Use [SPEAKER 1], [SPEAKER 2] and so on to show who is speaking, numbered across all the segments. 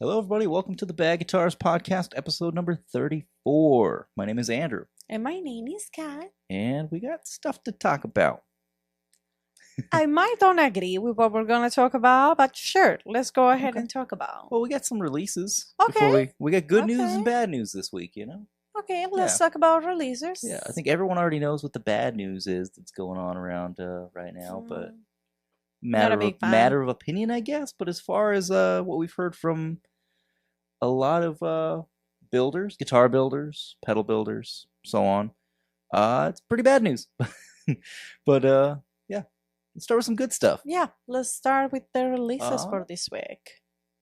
[SPEAKER 1] Hello, everybody. Welcome to the Bad Guitars Podcast, episode number 34. My name is Andrew.
[SPEAKER 2] And my name is Kat.
[SPEAKER 1] And we got stuff to talk about.
[SPEAKER 2] I might don't agree with what we're going to talk about, but sure, let's go ahead and talk about.
[SPEAKER 1] Well, we got some releases.
[SPEAKER 2] Okay.
[SPEAKER 1] We got good news and bad news this week, you know?
[SPEAKER 2] Okay, let's talk about releases.
[SPEAKER 1] Yeah, I think everyone already knows what the bad news is that's going on around right now, but matter of opinion, I guess. But as far as what we've heard from a lot of builders, guitar builders, pedal builders, so on, it's pretty bad news. But yeah, let's start with some good stuff.
[SPEAKER 2] Yeah, let's start with the releases for this week.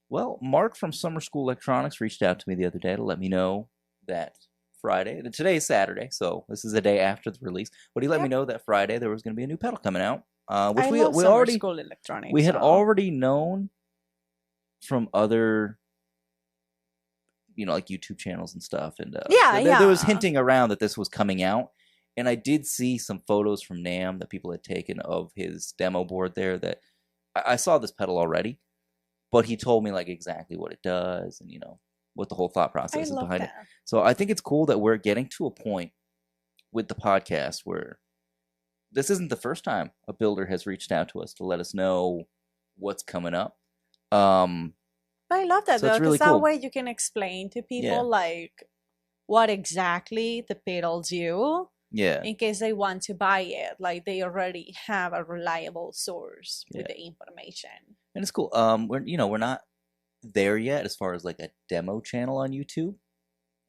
[SPEAKER 1] Well, Mark from Summer School Electronics reached out to me the other day to let me know that Friday, today is Saturday, so this is a day after the release, but he let me know that Friday there was going to be a new pedal coming out, which we already
[SPEAKER 2] School Electronics,
[SPEAKER 1] we had already known from other, you know, like YouTube channels and stuff, and there was hinting around that this was coming out, and I did see some photos from NAMM that people had taken of his demo board there. That I saw this pedal already, but he told me like exactly what it does and, you know, what the whole thought process is behind it. So I think it's cool that we're getting to a point with the podcast where this isn't the first time a builder has reached out to us to let us know what's coming up.
[SPEAKER 2] I love that, though, because
[SPEAKER 1] really
[SPEAKER 2] that
[SPEAKER 1] cool.
[SPEAKER 2] way you can explain to people like what exactly the pedals do.
[SPEAKER 1] Yeah.
[SPEAKER 2] In case they want to buy it, like they already have a reliable source with the information.
[SPEAKER 1] And it's cool. We're not there yet as far as like a demo channel on YouTube.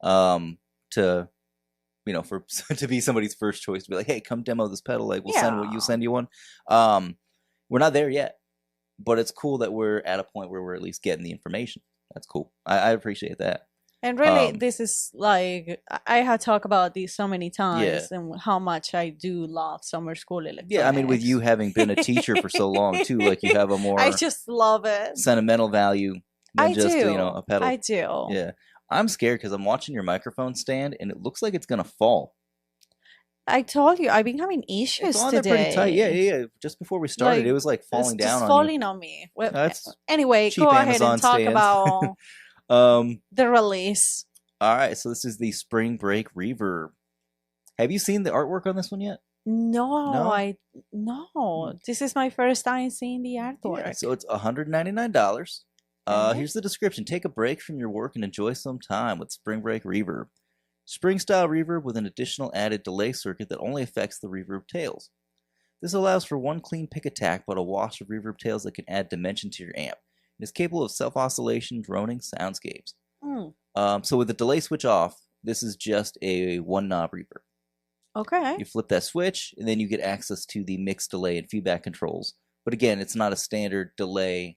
[SPEAKER 1] To, you know, for to be somebody's first choice to be like, hey, come demo this pedal. Like we'll send you one. We're not there yet, but it's cool that we're at a point where we're at least getting the information. That's cool. I appreciate that.
[SPEAKER 2] And really, this is like, I have talked about this so many times and how much I do love Summer School Electronics.
[SPEAKER 1] Yeah, I mean, with you having been a teacher for so long, too, like you have a more...
[SPEAKER 2] I just love it.
[SPEAKER 1] ...sentimental value than you know, a pedal.
[SPEAKER 2] I do.
[SPEAKER 1] Yeah. I'm scared because I'm watching your microphone stand and it looks like it's going to fall.
[SPEAKER 2] I told you, I've been having issues
[SPEAKER 1] it's on
[SPEAKER 2] today.
[SPEAKER 1] There pretty tight. Yeah. Just before we started, like, it was like falling down
[SPEAKER 2] just
[SPEAKER 1] on
[SPEAKER 2] falling
[SPEAKER 1] you.
[SPEAKER 2] On me. Well, anyway, go ahead
[SPEAKER 1] Amazon
[SPEAKER 2] and talk
[SPEAKER 1] stands.
[SPEAKER 2] about the release.
[SPEAKER 1] All right, so this is the Spring Break Reverb. Have you seen the artwork on this one yet?
[SPEAKER 2] No. This is my first time seeing the artwork.
[SPEAKER 1] Yeah, so it's $199. Here's the description. Take a break from your work and enjoy some time with Spring Break Reverb. Spring-style reverb with an additional added delay circuit that only affects the reverb tails. This allows for one clean pick attack, but a wash of reverb tails that can add dimension to your amp. It is capable of self-oscillation, droning soundscapes. So with the delay switch off, this is just a one-knob reverb.
[SPEAKER 2] Okay.
[SPEAKER 1] You flip that switch, and then you get access to the mix, delay, and feedback controls. But again, it's not a standard delay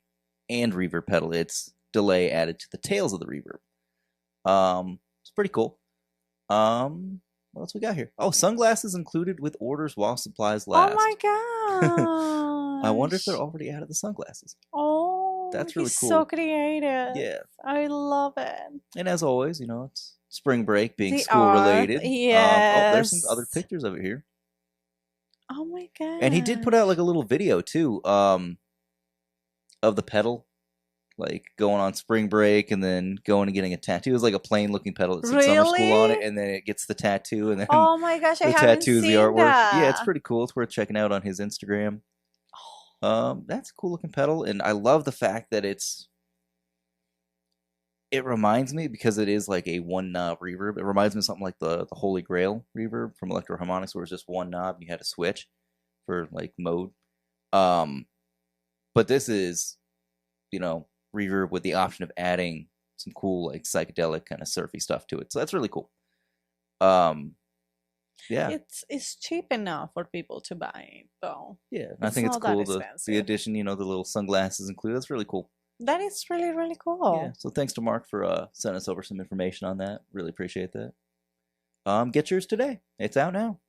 [SPEAKER 1] and reverb pedal. It's delay added to the tails of the reverb. It's pretty cool. What else we got here? Oh, sunglasses included with orders while supplies last.
[SPEAKER 2] Oh my god!
[SPEAKER 1] I wonder if they're already out of the sunglasses.
[SPEAKER 2] Oh,
[SPEAKER 1] that's really cool.
[SPEAKER 2] So creative.
[SPEAKER 1] Yeah,
[SPEAKER 2] I love it.
[SPEAKER 1] And as always, you know, it's spring break being school related.
[SPEAKER 2] Yes.
[SPEAKER 1] There's some other pictures of it here.
[SPEAKER 2] Oh my god!
[SPEAKER 1] And he did put out like a little video too, of the pedal, like going on spring break and then going and getting a tattoo. It was like a plain looking pedal that said Summer School on it, and then it gets the tattoo, and then
[SPEAKER 2] oh my gosh,
[SPEAKER 1] the tattoo is the artwork. Yeah, it's pretty cool. It's worth checking out on his Instagram. That's a cool looking pedal, and I love the fact that it reminds me, because it is like a one knob reverb. It reminds me of something like the Holy Grail reverb from Electro Harmonics, where it's just one knob and you had to switch for like mode. But this is, you know, reverb with the option of adding some cool like psychedelic kind of surfy stuff to it. So that's really cool. Yeah,
[SPEAKER 2] it's cheap enough for people to buy, though.
[SPEAKER 1] Yeah, I think it's cool. The addition, you know, the little sunglasses included. That's really cool.
[SPEAKER 2] That is really, really cool.
[SPEAKER 1] Yeah. So thanks to Mark for sending us over some information on that. Really appreciate that. Get yours today. It's out now.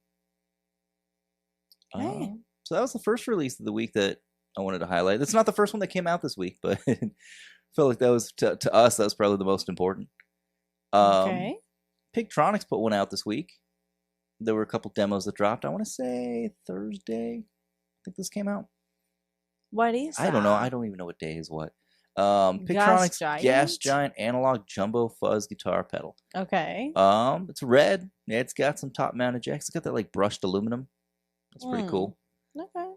[SPEAKER 2] Okay.
[SPEAKER 1] So that was the first release of the week that I wanted to highlight. It's not the first one that came out this week, but I felt like that was to us, that was probably the most important.
[SPEAKER 2] Okay.
[SPEAKER 1] Pigtronics put one out this week. There were a couple demos that dropped. I want to say Thursday. I think this came out.
[SPEAKER 2] What is that?
[SPEAKER 1] I don't know. I don't even know what day is what. Pictronics Gas Giant Analog Jumbo Fuzz Guitar Pedal.
[SPEAKER 2] Okay.
[SPEAKER 1] It's red. Yeah, it's got some top mounted jacks. It's got that like brushed aluminum. That's pretty cool.
[SPEAKER 2] Okay.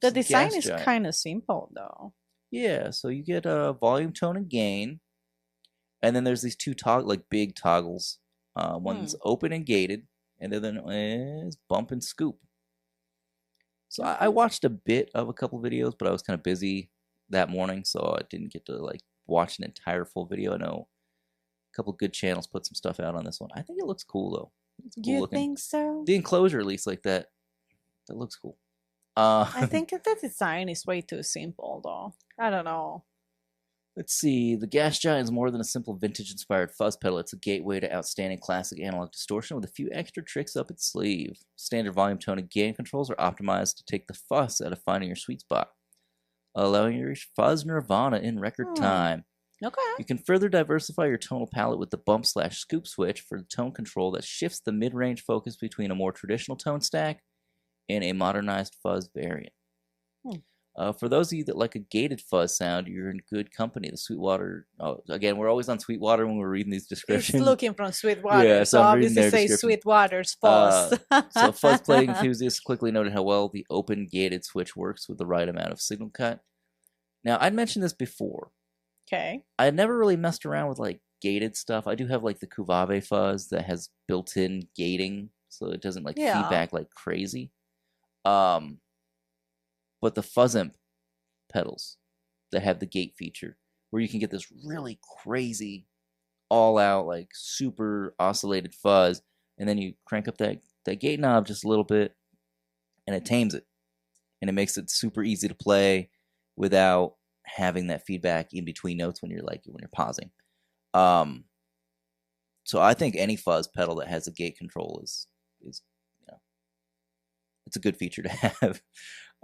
[SPEAKER 1] The
[SPEAKER 2] design is kind of simple though.
[SPEAKER 1] Yeah, so you get a volume, tone, and gain, and then there's these two big toggles. One's open and gated, and then is bump and scoop. So I watched a bit of a couple videos, but I was kind of busy that morning, so I didn't get to like watch an entire full video. I know a couple good channels put some stuff out on this one. I think it looks cool though. It's cool
[SPEAKER 2] you think so?
[SPEAKER 1] The enclosure, at least, like that looks cool.
[SPEAKER 2] I think the design is way too simple though. I don't know.
[SPEAKER 1] Let's see. The Gas Giant is more than a simple vintage-inspired fuzz pedal. It's a gateway to outstanding classic analog distortion with a few extra tricks up its sleeve. Standard volume, tone, and gain controls are optimized to take the fuss out of finding your sweet spot, allowing you to reach fuzz nirvana in record time.
[SPEAKER 2] Okay.
[SPEAKER 1] You can further diversify your tonal palette with the bump/scoop switch for the tone control that shifts the mid-range focus between a more traditional tone stack and a modernized fuzz variant. For those of you that like a gated fuzz sound, you're in good company. The Sweetwater, again, we're always on Sweetwater when we're reading these descriptions.
[SPEAKER 2] It's looking from Sweetwater, yeah, so obviously say Sweetwater's fuzz.
[SPEAKER 1] So fuzz playing enthusiasts quickly noted how well the open gated switch works with the right amount of signal cut. Now, I'd mentioned this before.
[SPEAKER 2] Okay.
[SPEAKER 1] I had never really messed around with like gated stuff. I do have like the Kuvave fuzz that has built-in gating, so it doesn't like feedback like crazy. But the Fuzzimp pedals that have the gate feature, where you can get this really crazy, all-out, like super oscillated fuzz, and then you crank up that gate knob just a little bit, and it tames it, and it makes it super easy to play without having that feedback in between notes when you're pausing. So I think any fuzz pedal that has a gate control is it's a good feature to have.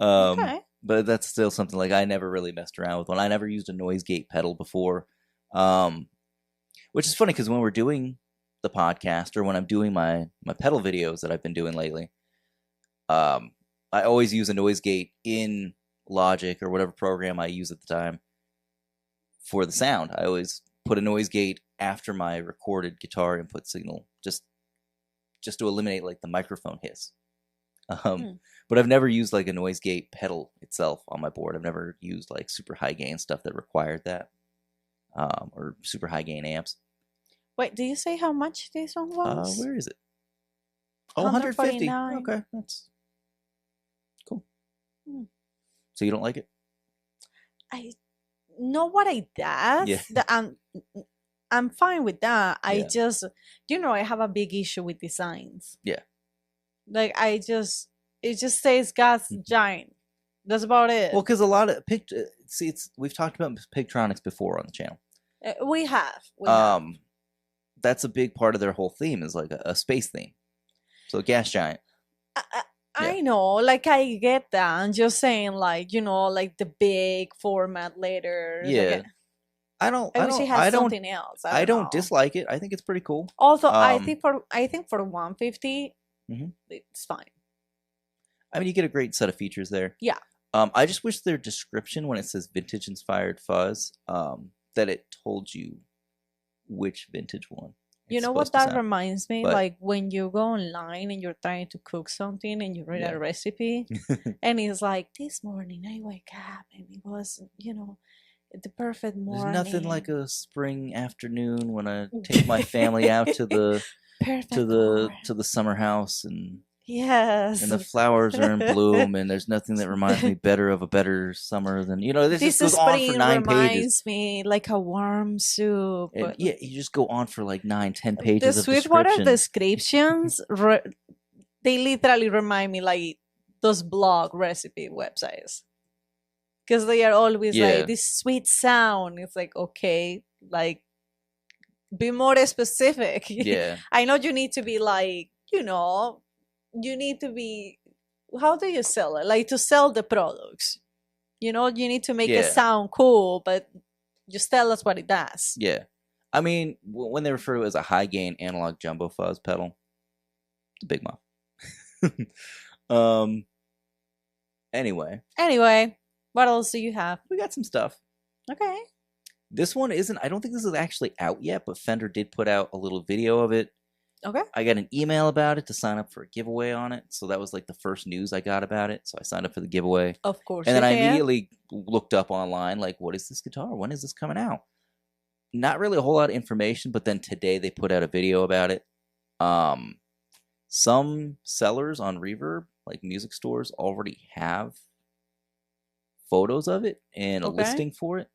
[SPEAKER 1] Okay. But that's still something like I never really messed around with one. I never used a noise gate pedal before, which is funny because when we're doing the podcast or when I'm doing my pedal videos that I've been doing lately, I always use a noise gate in Logic or whatever program I use at the time for the sound. I always put a noise gate after my recorded guitar input signal just to eliminate like the microphone hiss. But I've never used like a noise gate pedal itself on my board. I've never used like super high gain stuff that required that, or super high gain amps.
[SPEAKER 2] Wait, do you say how much this one was?
[SPEAKER 1] Where is it? Oh, 150. Okay, that's cool. So you don't like it?
[SPEAKER 2] I know what I does. Yeah. I'm fine with that. I just, I have a big issue with designs.
[SPEAKER 1] Yeah.
[SPEAKER 2] Like it just says Gas Giant. That's about it.
[SPEAKER 1] Well, because a lot of we've talked about Pictronics before on the channel.
[SPEAKER 2] We have.
[SPEAKER 1] That's a big part of their whole theme is like a space theme. So Gas Giant.
[SPEAKER 2] I know, like I get that. I'm just saying, like like the big format letters.
[SPEAKER 1] Yeah.
[SPEAKER 2] Like, I wish it had something else.
[SPEAKER 1] I don't dislike it. I think it's pretty cool.
[SPEAKER 2] Also, I think for 150. It's fine.
[SPEAKER 1] I mean, you get a great set of features there.
[SPEAKER 2] Yeah.
[SPEAKER 1] I just wish their description when it says vintage inspired fuzz, that it told you which vintage one.
[SPEAKER 2] You know what that reminds me? Like when you go online and you're trying to cook something and you read a recipe and it's like, this morning I wake up and it was, the perfect morning.
[SPEAKER 1] There's nothing like a spring afternoon when I take my family out to the to the summer house and and the flowers are in bloom and there's nothing that reminds me better of a better summer than this just goes on for 9 pages.
[SPEAKER 2] Reminds me like a warm soup.
[SPEAKER 1] And you just go on for like 9-10 pages
[SPEAKER 2] of Sweetwater descriptions. They literally remind me like those blog recipe websites because they are always like this sweet sound. It's like, okay, like be more specific.
[SPEAKER 1] Yeah.
[SPEAKER 2] I know you need to be like, you need to be, how do you sell it? Like to sell the products. You need to make it sound cool, but just tell us what it does.
[SPEAKER 1] Yeah. I mean, when they refer to it as a high gain analog jumbo fuzz pedal, it's a big muff. Anyway,
[SPEAKER 2] what else do you have?
[SPEAKER 1] We got some stuff.
[SPEAKER 2] Okay.
[SPEAKER 1] This one isn't. I don't think this is actually out yet, but Fender did put out a little video of it.
[SPEAKER 2] Okay.
[SPEAKER 1] I got an email about it to sign up for a giveaway on it. So that was like the first news I got about it. So I signed up for the giveaway.
[SPEAKER 2] Of course.
[SPEAKER 1] And then I immediately looked up online, like, what is this guitar? When is this coming out? Not really a whole lot of information, but then today they put out a video about it. Some sellers on Reverb, like music stores, already have photos of it and a listing for it.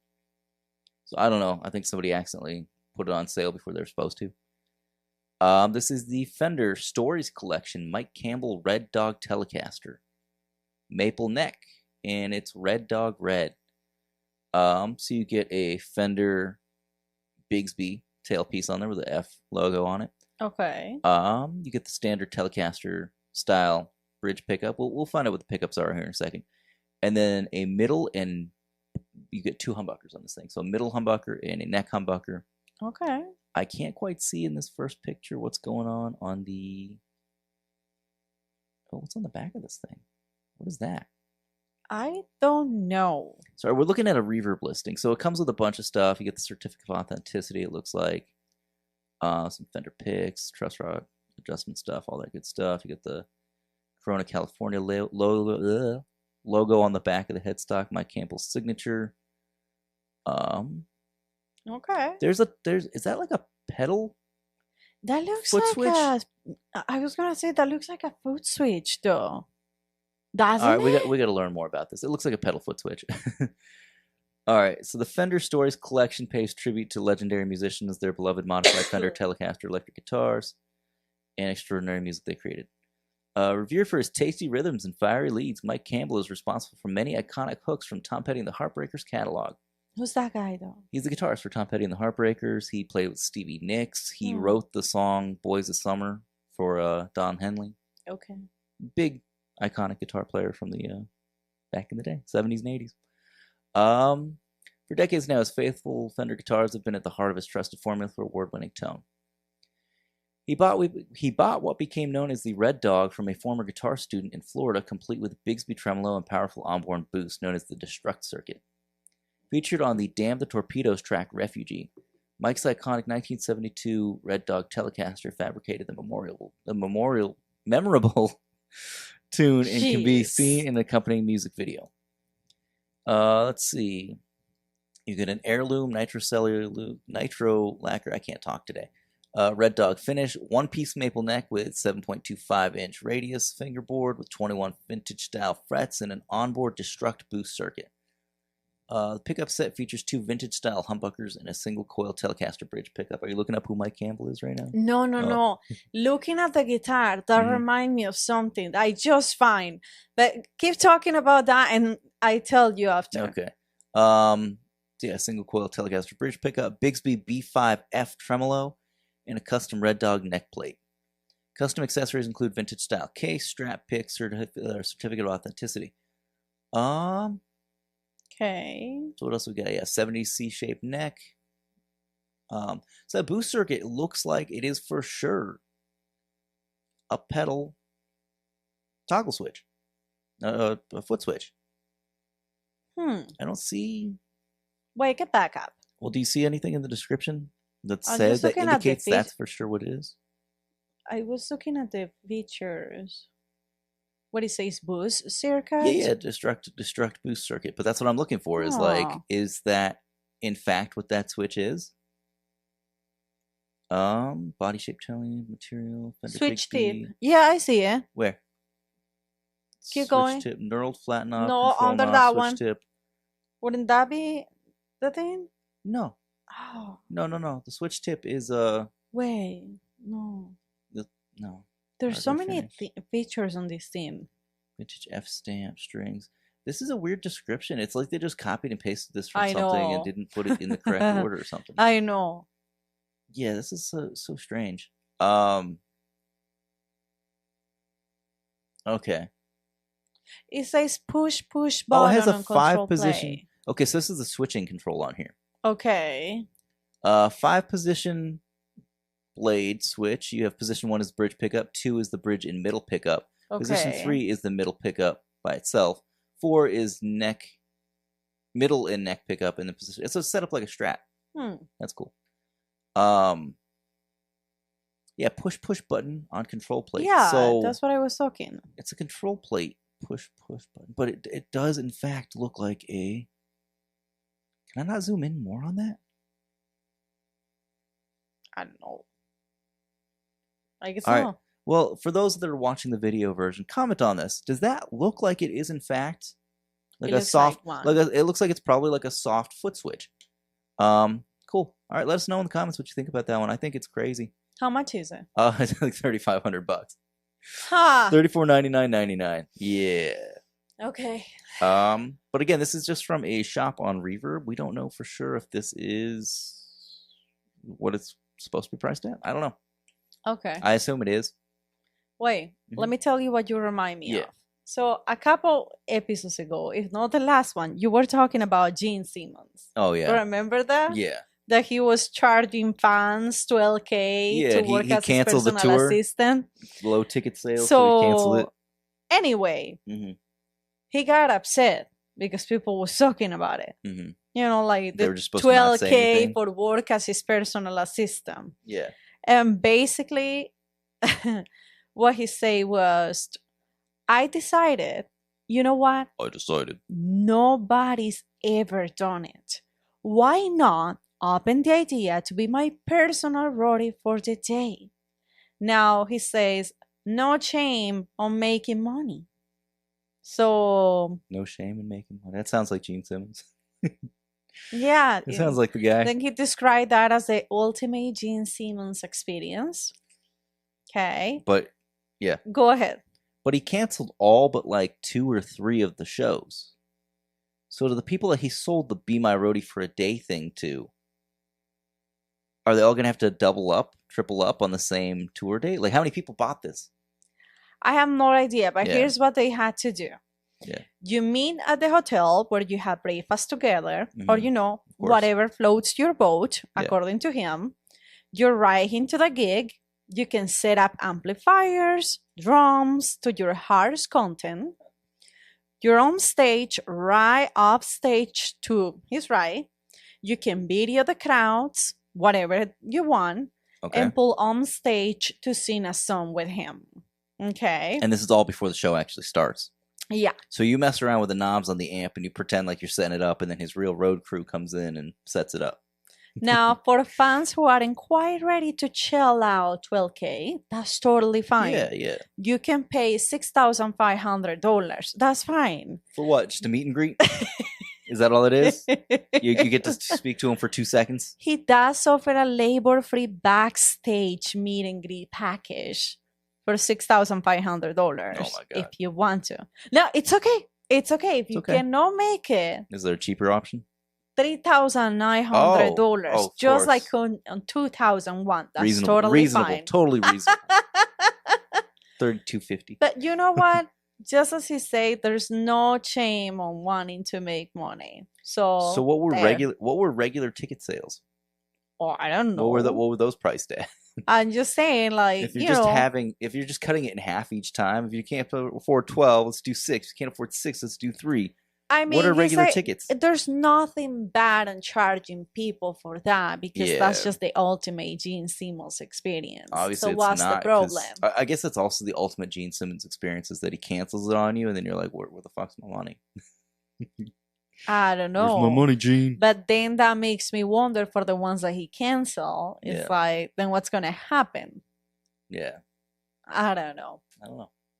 [SPEAKER 1] So I don't know. I think somebody accidentally put it on sale before they were supposed to. This is the Fender Stories Collection Mike Campbell Red Dog Telecaster. Maple neck, and it's Red Dog Red. So you get a Fender Bigsby tailpiece on there with the F logo on it.
[SPEAKER 2] Okay.
[SPEAKER 1] You get the standard Telecaster style bridge pickup. We'll find out what the pickups are here in a second. And then a middle, and you get 2 humbuckers on this thing. So a middle humbucker and a neck humbucker.
[SPEAKER 2] Okay.
[SPEAKER 1] I can't quite see in this first picture what's going on the... Oh, what's on the back of this thing? What is that?
[SPEAKER 2] I don't know.
[SPEAKER 1] Sorry, we're looking at a Reverb listing. So it comes with a bunch of stuff. You get the certificate of authenticity, it looks like. Some Fender picks, truss rod adjustment stuff, all that good stuff. You get the Corona California logo on the back of the headstock, Mike Campbell's signature.
[SPEAKER 2] Okay.
[SPEAKER 1] Is that like a pedal?
[SPEAKER 2] That looks
[SPEAKER 1] foot
[SPEAKER 2] like
[SPEAKER 1] switch?
[SPEAKER 2] I was gonna say that looks like a foot switch though. Doesn't
[SPEAKER 1] All right,
[SPEAKER 2] it?
[SPEAKER 1] we got to learn more about this. It looks like a pedal foot switch. All right, so the Fender Stories collection pays tribute to legendary musicians, their beloved modified Fender Telecaster electric guitars, and extraordinary music they created. Revered for his tasty rhythms and fiery leads, Mike Campbell is responsible for many iconic hooks from Tom Petty and the Heartbreakers catalog.
[SPEAKER 2] Who's that guy though?
[SPEAKER 1] He's the guitarist for Tom Petty and the Heartbreakers. He played with Stevie Nicks. He wrote the song Boys of Summer for Don Henley.
[SPEAKER 2] Okay.
[SPEAKER 1] Big iconic guitar player from the back in the day, 70s and 80s. For decades now, his faithful Fender guitars have been at the heart of his trusted formula for award-winning tone. He bought what became known as the Red Dog from a former guitar student in Florida, complete with Bigsby tremolo and powerful onboard boost known as the Destruct Circuit. Featured on the Damn the Torpedoes track Refugee, Mike's iconic 1972 Red Dog Telecaster fabricated the memorable tune and can be seen in the accompanying music video. Let's see. You get an heirloom nitro lacquer. I can't talk today. Red Dog finish, 1-piece maple neck with 7.25-inch radius fingerboard with 21 vintage style frets and an onboard Destruct boost circuit. The pickup set features 2 vintage style humbuckers and a single coil Telecaster bridge pickup. Are you looking up who Mike Campbell is right now?
[SPEAKER 2] No. Looking at the guitar, that reminds me of something that I just find. But keep talking about that and I tell you after.
[SPEAKER 1] Okay. Single coil Telecaster bridge pickup, Bigsby B5F tremolo, and a custom Red Dog neck plate. Custom accessories include vintage style case, strap, pick, certificate of authenticity.
[SPEAKER 2] Okay.
[SPEAKER 1] So what else we got? Yeah, 70s C-shaped neck. So that boost circuit looks like it is for sure a pedal toggle switch, a foot switch. I don't see.
[SPEAKER 2] Wait, get back up.
[SPEAKER 1] Well, do you see anything in the description that says that indicates that's for sure what it is?
[SPEAKER 2] I was looking at the features. What it says, boost circuit?
[SPEAKER 1] Yeah, destruct boost circuit. But that's what I'm looking for. Is that in fact what that switch is? Body shape, tone, material, Fender
[SPEAKER 2] switch
[SPEAKER 1] Bigsby.
[SPEAKER 2] tip. Yeah, I see it.
[SPEAKER 1] Where?
[SPEAKER 2] Keep going.
[SPEAKER 1] Switch tip, knurled flat knob.
[SPEAKER 2] No, under that one.
[SPEAKER 1] Tip.
[SPEAKER 2] Wouldn't that be the thing?
[SPEAKER 1] No.
[SPEAKER 2] Oh.
[SPEAKER 1] No. The switch tip is
[SPEAKER 2] Wait, no.
[SPEAKER 1] No.
[SPEAKER 2] There's so many features on this theme.
[SPEAKER 1] Vintage F stamp strings. This is a weird description. It's like they just copied and pasted this from something and didn't put it in the correct order or something.
[SPEAKER 2] I know.
[SPEAKER 1] Yeah, this is so strange. Okay.
[SPEAKER 2] It says push button.
[SPEAKER 1] Oh, it has a
[SPEAKER 2] on
[SPEAKER 1] 5-position.
[SPEAKER 2] play.
[SPEAKER 1] Okay, so this is the switching control on here.
[SPEAKER 2] Okay.
[SPEAKER 1] 5-position blade switch. You have position 1 is bridge pickup, 2 is the bridge and middle pickup. Okay. Position 3 is the middle pickup by itself. 4 is neck middle and neck pickup in the position. It's set up like a Strat. That's cool. Yeah, push button on control plate.
[SPEAKER 2] Yeah,
[SPEAKER 1] so
[SPEAKER 2] that's what I was talking.
[SPEAKER 1] It's a control plate push button, but it does in fact look like a. Can I not zoom in more on that?
[SPEAKER 2] I don't know. I guess
[SPEAKER 1] All
[SPEAKER 2] no.
[SPEAKER 1] Right. Well, for those that are watching the video version, comment on this. Does that look like it is in fact like a soft? It looks like it's probably like a soft foot switch. Cool. All right, let us know in the comments what you think about that one. I think it's crazy.
[SPEAKER 2] How much is it?
[SPEAKER 1] It's like $3,500.
[SPEAKER 2] Ha!
[SPEAKER 1] $34.99.99. Yeah.
[SPEAKER 2] Okay.
[SPEAKER 1] But again, this is just from a shop on Reverb. We don't know for sure if this is what it's supposed to be priced at. I don't know.
[SPEAKER 2] Okay.
[SPEAKER 1] I assume it is.
[SPEAKER 2] Wait, let me tell you what you remind me of. So a couple episodes ago, if not the last one, you were talking about Gene Simmons.
[SPEAKER 1] Oh, yeah.
[SPEAKER 2] Remember that?
[SPEAKER 1] Yeah.
[SPEAKER 2] That he was charging fans $12,000 to work as his personal assistant.
[SPEAKER 1] Low ticket sales, so he canceled it.
[SPEAKER 2] Anyway, he got upset because people were talking about it. You know, like the $12,000 for work as his personal assistant.
[SPEAKER 1] Yeah.
[SPEAKER 2] And basically, what he said was, I decided, you know what?
[SPEAKER 1] I decided.
[SPEAKER 2] Nobody's ever done it. Why not open the idea to be my personal roadie for the day? Now he says, no shame on making money. So.
[SPEAKER 1] No shame in making money. That sounds like Gene Simmons.
[SPEAKER 2] Yeah.
[SPEAKER 1] It sounds like the guy.
[SPEAKER 2] Then he described that as the ultimate Gene Simmons experience. Okay.
[SPEAKER 1] But, yeah.
[SPEAKER 2] Go ahead.
[SPEAKER 1] But he canceled all but like 2 or 3 of the shows. So to the people that he sold the Be My Roadie for a Day thing to, are they all going to have to double up, triple up on the same tour date? Like, how many people bought this?
[SPEAKER 2] I have no idea, but here's what they had to do.
[SPEAKER 1] Yeah.
[SPEAKER 2] You meet at the hotel where you have breakfast together, or, you know, whatever floats your boat, according to him. You're right into the gig. You can set up amplifiers, drums to your heart's content. You're on stage, right off stage to his right. You can video the crowds, whatever you want, and pull on stage to sing a song with him. Okay.
[SPEAKER 1] And this is all before the show actually starts.
[SPEAKER 2] Yeah.
[SPEAKER 1] So you mess around with the knobs on the amp and you pretend like you're setting it up, and then his real road crew comes in and sets it up.
[SPEAKER 2] Now, for fans who aren't quite ready to shell out $12,000, that's totally fine.
[SPEAKER 1] Yeah.
[SPEAKER 2] You can pay $6,500. That's fine.
[SPEAKER 1] For what? Just a meet and greet? Is that all it is? You get to speak to him for 2 seconds?
[SPEAKER 2] He does offer a labor-free backstage meet and greet package for $6,500. Oh my God. If you want to. No, it's okay. It's okay. If you cannot make it.
[SPEAKER 1] Is there a cheaper option?
[SPEAKER 2] $3,900, just like on 2001. That's
[SPEAKER 1] reasonable,
[SPEAKER 2] totally fine.
[SPEAKER 1] Totally reasonable. $3,250.
[SPEAKER 2] But you know what? Just as he said, there's no shame on wanting to make money. So
[SPEAKER 1] what were regular ticket sales?
[SPEAKER 2] Oh, I don't know.
[SPEAKER 1] What were those priced at?
[SPEAKER 2] I'm just saying, like,
[SPEAKER 1] if you're just cutting it in half each time. If you can't afford 12, let's do 6. If you can't afford 6, let's do 3.
[SPEAKER 2] I mean,
[SPEAKER 1] what are regular tickets?
[SPEAKER 2] There's nothing bad in charging people for that, because that's just the ultimate Gene Simmons experience.
[SPEAKER 1] Obviously,
[SPEAKER 2] so what's the problem?
[SPEAKER 1] I guess it's also the ultimate Gene Simmons experience is that he cancels it on you, and then you're like, where the fuck's my money?
[SPEAKER 2] I don't know.
[SPEAKER 1] Where's my money, Gene?
[SPEAKER 2] But then that makes me wonder for the ones that he canceled. It's like, then what's going to happen?
[SPEAKER 1] Yeah.
[SPEAKER 2] I don't know.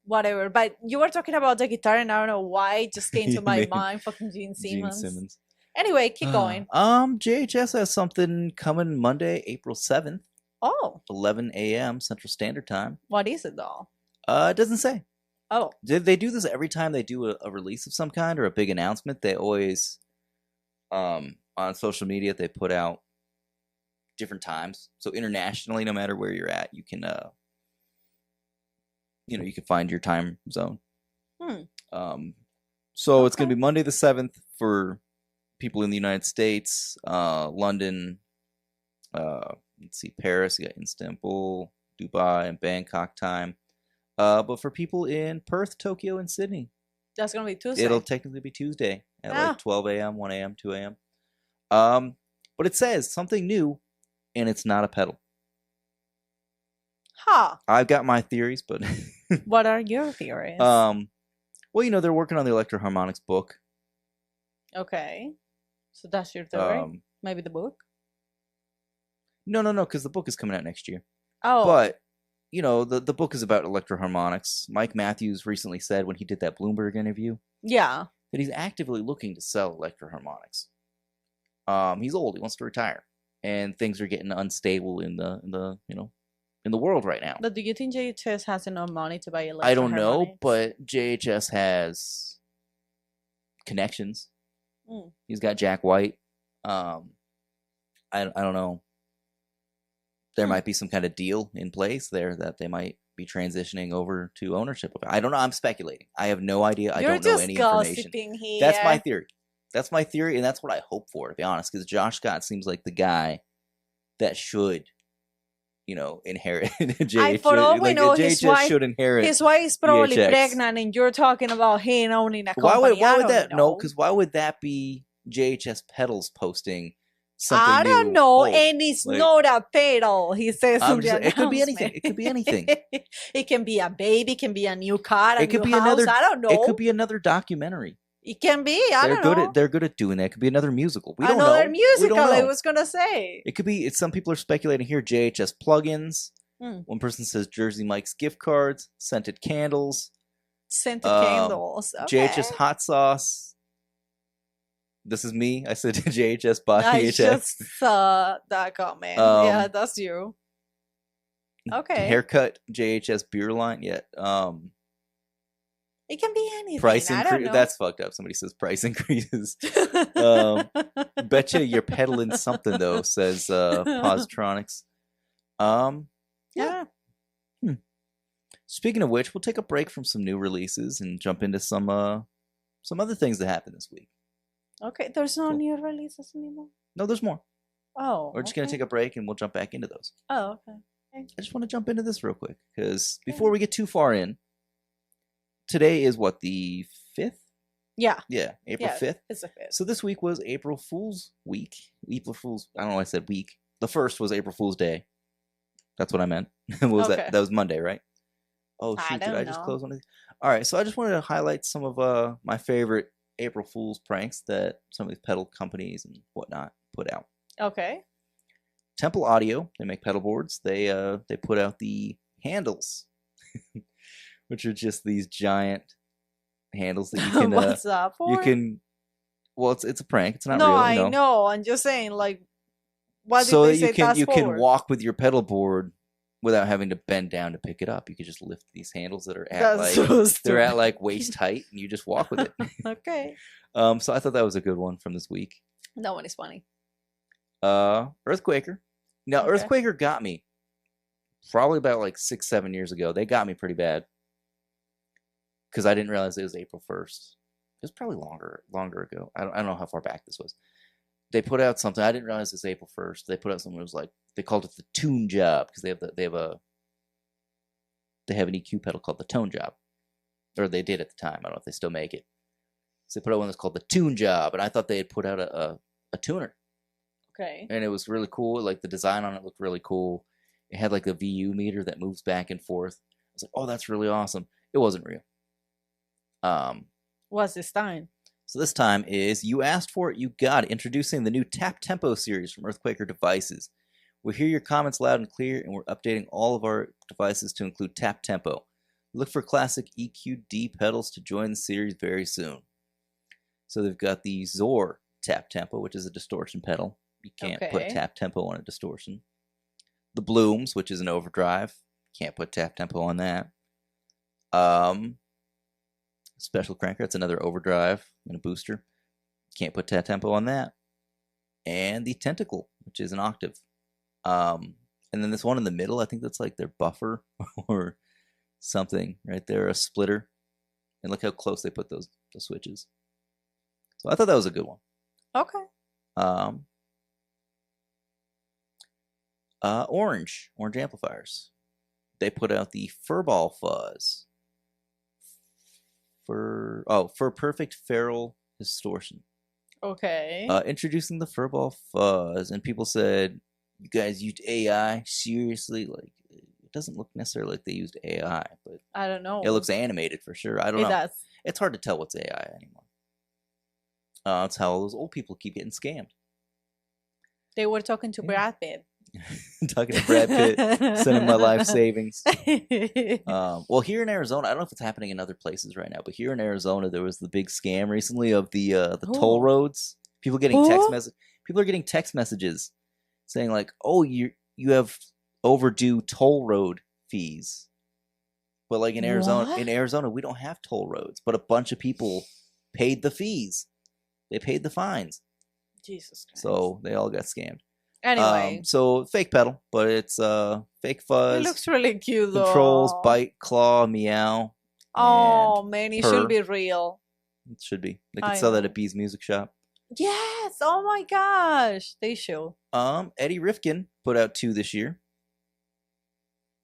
[SPEAKER 2] Whatever. But you were talking about the guitar, and I don't know why it just came to my mind. Fucking Gene Simmons. Anyway, keep going.
[SPEAKER 1] JHS has something coming Monday, April 7th.
[SPEAKER 2] Oh.
[SPEAKER 1] 11 a.m. Central Standard Time.
[SPEAKER 2] What is it, though?
[SPEAKER 1] It doesn't say.
[SPEAKER 2] Oh.
[SPEAKER 1] They do this every time they do a release of some kind or a big announcement. They always, on social media, they put out different times. So internationally, no matter where you're at, you can, you can find your time zone. So it's going to be Monday the 7th for people in the United States, London, let's see, Paris, you got Istanbul, Dubai, and Bangkok time. But for people in Perth, Tokyo, and Sydney,
[SPEAKER 2] that's going to be Tuesday.
[SPEAKER 1] It'll technically be Tuesday. at like 12 a.m., 1 a.m., 2 a.m. But it says something new, and it's not a pedal.
[SPEAKER 2] Huh.
[SPEAKER 1] I've got my theories, but
[SPEAKER 2] what are your theories?
[SPEAKER 1] Well, they're working on the Electro-Harmonix book.
[SPEAKER 2] Okay. So that's your theory? Maybe the book?
[SPEAKER 1] No, because the book is coming out next year.
[SPEAKER 2] Oh.
[SPEAKER 1] But, the book is about Electro-Harmonix. Mike Matthews recently said when he did that Bloomberg interview
[SPEAKER 2] that
[SPEAKER 1] he's actively looking to sell Electro-Harmonix. He's old. He wants to retire. And things are getting unstable in the world right now.
[SPEAKER 2] But do you think JHS has enough money to buy Electro-Harmonix?
[SPEAKER 1] I don't know, but JHS has connections. He's got Jack White. I don't know. There might be some kind of deal in place there that they might be transitioning over to ownership of it. I don't know. I'm speculating. I have no idea. I don't know any information.
[SPEAKER 2] Here.
[SPEAKER 1] That's my theory. That's my theory, and that's what I hope for, to be honest, because Josh Scott seems like the guy that should, inherit JHS.
[SPEAKER 2] For all we know,
[SPEAKER 1] JHS should inherit.
[SPEAKER 2] His wife is probably pregnant, and you're talking about him owning a company.
[SPEAKER 1] Why would that? No, because why would that be JHS Pedals posting something
[SPEAKER 2] I don't
[SPEAKER 1] new?
[SPEAKER 2] know, and it's not a pedal. He says
[SPEAKER 1] it could be anything. It could be anything.
[SPEAKER 2] It can be a baby. It can be a new car.
[SPEAKER 1] It could be
[SPEAKER 2] house.
[SPEAKER 1] another.
[SPEAKER 2] I don't know.
[SPEAKER 1] It could be another documentary.
[SPEAKER 2] It can be. I don't know.
[SPEAKER 1] They're good at doing that. It could be another musical. We don't know.
[SPEAKER 2] Another musical. I was gonna say.
[SPEAKER 1] It could be. Some people are speculating here. JHS plugins. One person says Jersey Mike's gift cards, scented candles.
[SPEAKER 2] Scented candles. Okay.
[SPEAKER 1] JHS hot sauce. This is me. I said JHS by JHS.
[SPEAKER 2] I just saw that comment. Yeah, that's you. Okay.
[SPEAKER 1] Haircut JHS beer line. Yeah.
[SPEAKER 2] It can be anything.
[SPEAKER 1] Price increase. That's fucked up. Somebody says price increases. Betcha you're peddling something though, says Positronics.
[SPEAKER 2] Yeah.
[SPEAKER 1] Speaking of which, we'll take a break from some new releases and jump into some other things that happened this week.
[SPEAKER 2] Okay, there's no new releases anymore?
[SPEAKER 1] No, there's more.
[SPEAKER 2] Oh.
[SPEAKER 1] We're just going to take a break and we'll jump back into those.
[SPEAKER 2] Oh, okay.
[SPEAKER 1] I just want to jump into this real quick because before we get too far in, today is what, the 5th?
[SPEAKER 2] Yeah.
[SPEAKER 1] Yeah, April 5th.
[SPEAKER 2] It's the 5th.
[SPEAKER 1] So this week was April Fool's week. April Fool's, I don't know why I said week. The first was April Fool's Day. That's what I meant. What was that? That was Monday, right? Oh, shoot, did I just close one of these? All right, so I just wanted to highlight some of my favorite April Fool's pranks that some of these pedal companies and whatnot put out.
[SPEAKER 2] Okay.
[SPEAKER 1] Temple Audio, they make pedal boards. They put out the handles, which are just these giant handles that you can.
[SPEAKER 2] What's that for?
[SPEAKER 1] You can. Well, it's a prank. It's not
[SPEAKER 2] real.
[SPEAKER 1] No,
[SPEAKER 2] I know. I'm just saying, like, what
[SPEAKER 1] so
[SPEAKER 2] did they say that's
[SPEAKER 1] you
[SPEAKER 2] for?
[SPEAKER 1] can walk with your pedal board without having to bend down to pick it up. You could just lift these handles that are at they're at like waist height, and you just walk with it.
[SPEAKER 2] Okay.
[SPEAKER 1] So I thought that was a good one from this week.
[SPEAKER 2] That one is funny.
[SPEAKER 1] Earthquaker. Now, Earthquaker got me probably about like 6-7 years ago. They got me pretty bad because I didn't realize it was April 1st. It was probably longer ago. I don't know how far back this was. They put out something. I didn't realize it was April 1st. They put out something that was like, they called it the Tune Job because they have an EQ pedal called the Tone Job, or they did at the time. I don't know if they still make it. So they put out one that's called the Tune Job, and I thought they had put out a tuner.
[SPEAKER 2] Okay.
[SPEAKER 1] And it was really cool. Like the design on it looked really cool. It had like a VU meter that moves back and forth. I was like, oh, that's really awesome. It wasn't real.
[SPEAKER 2] What's this time?
[SPEAKER 1] So this time is You Asked For It, You Got It, introducing the new Tap Tempo series from Earthquaker Devices. We hear your comments loud and clear, and we're updating all of our devices to include Tap Tempo. Look for classic EQD pedals to join the series very soon. So they've got the Zor Tap Tempo, which is a distortion pedal. You can't put Tap Tempo on a distortion. The Blooms, which is an overdrive. Can't put Tap Tempo on that. Special Cranker, that's another overdrive and a booster. Can't put Tap Tempo on that. And the Tentacle, which is an octave. And then this one in the middle, I think that's like their buffer or something right there, a splitter. And look how close they put those switches. So I thought that was a good one.
[SPEAKER 2] Okay.
[SPEAKER 1] Orange amplifiers. They put out the Furball Fuzz. For Perfect Feral distortion.
[SPEAKER 2] Okay.
[SPEAKER 1] Introducing the furball fuzz, and people said, "You guys used AI? Seriously? Like, it doesn't look necessarily like they used AI, but
[SPEAKER 2] I don't know.
[SPEAKER 1] It looks animated for sure. I don't know. It
[SPEAKER 2] does.
[SPEAKER 1] It's hard to tell what's AI anymore. That's how those old people keep getting scammed.
[SPEAKER 2] They were talking to Brad Pitt.
[SPEAKER 1] Talking to Brad Pitt, sending my life savings. Well, here in Arizona, I don't know if it's happening in other places right now, but here in Arizona, there was the big scam recently of the toll roads. People getting People are getting text messages saying like, "Oh, you have overdue toll road fees." But like in Arizona, we don't have toll roads, but a bunch of people paid the fees. They paid the fines.
[SPEAKER 2] Jesus Christ.
[SPEAKER 1] So they all got scammed.
[SPEAKER 2] Anyway.
[SPEAKER 1] So fake pedal, but it's fake fuzz.
[SPEAKER 2] It looks really cute though.
[SPEAKER 1] Controls, bite, claw, meow.
[SPEAKER 2] Oh man, it should be real.
[SPEAKER 1] It should be. They could sell that at B's Music Shop.
[SPEAKER 2] Yes. Oh my gosh. They should.
[SPEAKER 1] Eddie Rifkin put out 2 this year.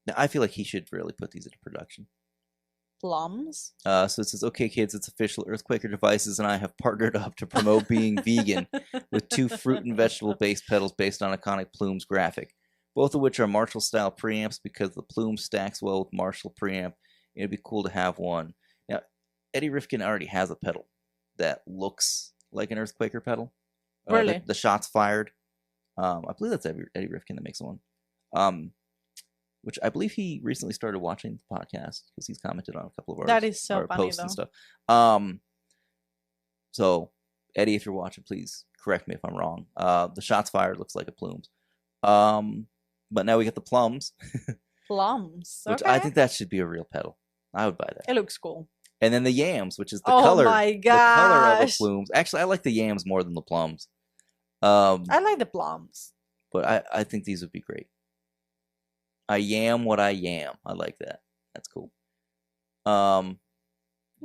[SPEAKER 1] Now I feel like he should really put these into production.
[SPEAKER 2] Plums.
[SPEAKER 1] So it says, "Okay, kids, it's official. Earthquaker Devices and I have partnered up to promote being vegan with 2 fruit and vegetable-based pedals based on iconic Plumes graphic, both of which are Marshall-style preamps because the Plume stacks well with Marshall preamp. It'd be cool to have one." Now, Eddie Rifkin already has a pedal that looks like an Earthquaker pedal.
[SPEAKER 2] Really?
[SPEAKER 1] The Shots Fired. I believe that's Eddie Rifkin that makes one. Which I believe he recently started watching the podcast because he's commented on a couple of our posts and stuff. So Eddie, if you're watching, please correct me if I'm wrong. The Shots Fired looks like a Plumes. But now we get the Plums.
[SPEAKER 2] Plums. Okay.
[SPEAKER 1] Which I think that should be a real pedal. I would buy that.
[SPEAKER 2] It looks cool.
[SPEAKER 1] And then the Yams, which is the color.
[SPEAKER 2] Oh my gosh.
[SPEAKER 1] The color of the Plumes. Actually, I like the Yams more than the Plums.
[SPEAKER 2] I like the Plums.
[SPEAKER 1] But I think these would be great. I yam what I yam. I like that. That's cool. But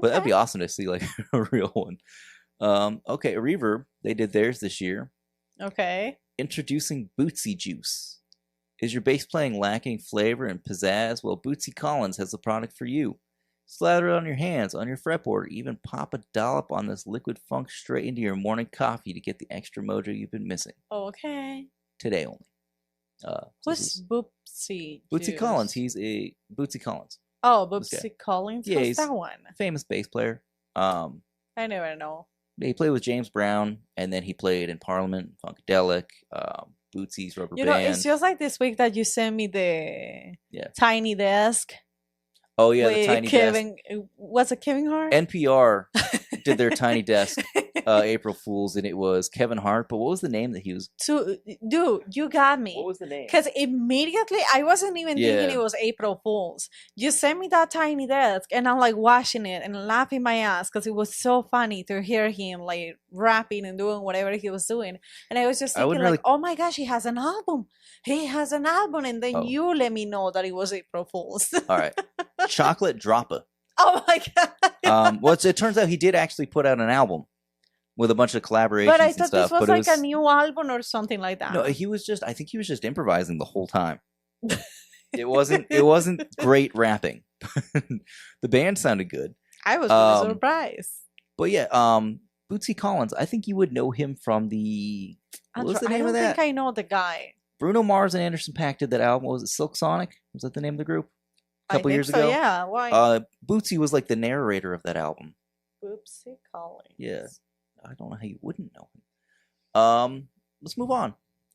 [SPEAKER 1] that'd be awesome to see like a real one. Okay, Reverb, they did theirs this year.
[SPEAKER 2] Okay.
[SPEAKER 1] Introducing Bootsy Juice. Is your bass playing lacking flavor and pizzazz? Well, Bootsy Collins has the product for you. Slather it on your hands, on your fretboard, even pop a dollop on this liquid funk straight into your morning coffee to get the extra mojo you've been missing.
[SPEAKER 2] Okay.
[SPEAKER 1] Today only.
[SPEAKER 2] Who's Bootsy?
[SPEAKER 1] Bootsy Collins. He's a Bootsy Collins.
[SPEAKER 2] Oh, Bootsy Collins.
[SPEAKER 1] Yeah,
[SPEAKER 2] who's that one?
[SPEAKER 1] Famous bass player.
[SPEAKER 2] I never know.
[SPEAKER 1] He played with James Brown, and then he played in Parliament, Funkadelic, Bootsy's Rubber Band.
[SPEAKER 2] It's just like this week that you sent me the Tiny Desk.
[SPEAKER 1] Oh yeah, the Tiny Desk.
[SPEAKER 2] Was it Kevin Hart?
[SPEAKER 1] NPR did their Tiny Desk April Fools, and it was Kevin Hart. But what was the name that he was?
[SPEAKER 2] So, dude, you got me.
[SPEAKER 1] What was the name?
[SPEAKER 2] Because immediately I wasn't even thinking it was April Fools. You sent me that Tiny Desk, and I'm like watching it and laughing my ass because it was so funny to hear him like rapping and doing whatever he was doing. And I was just thinking like, oh my gosh, he has an album. He has an album, and then you let me know that it was April Fools.
[SPEAKER 1] All right. Chocolate Droppa.
[SPEAKER 2] Oh my god.
[SPEAKER 1] Well, it turns out he did actually put out an album with a bunch of collaborations.
[SPEAKER 2] But I thought this was like a new album or something like that.
[SPEAKER 1] No, I think he was just improvising the whole time. It wasn't great rapping. The band sounded good.
[SPEAKER 2] I was really surprised.
[SPEAKER 1] But yeah, Bootsy Collins, I think you would know him from the what was the name of that?
[SPEAKER 2] I don't think I know the guy.
[SPEAKER 1] Bruno Mars and Anderson .Paak did that album. What was it? Silk Sonic? Was that the name of the group? A couple years ago.
[SPEAKER 2] Yeah, why?
[SPEAKER 1] Bootsy was like the narrator of that album.
[SPEAKER 2] Bootsy Collins.
[SPEAKER 1] Yeah, I don't know how you wouldn't know him. Let's move on.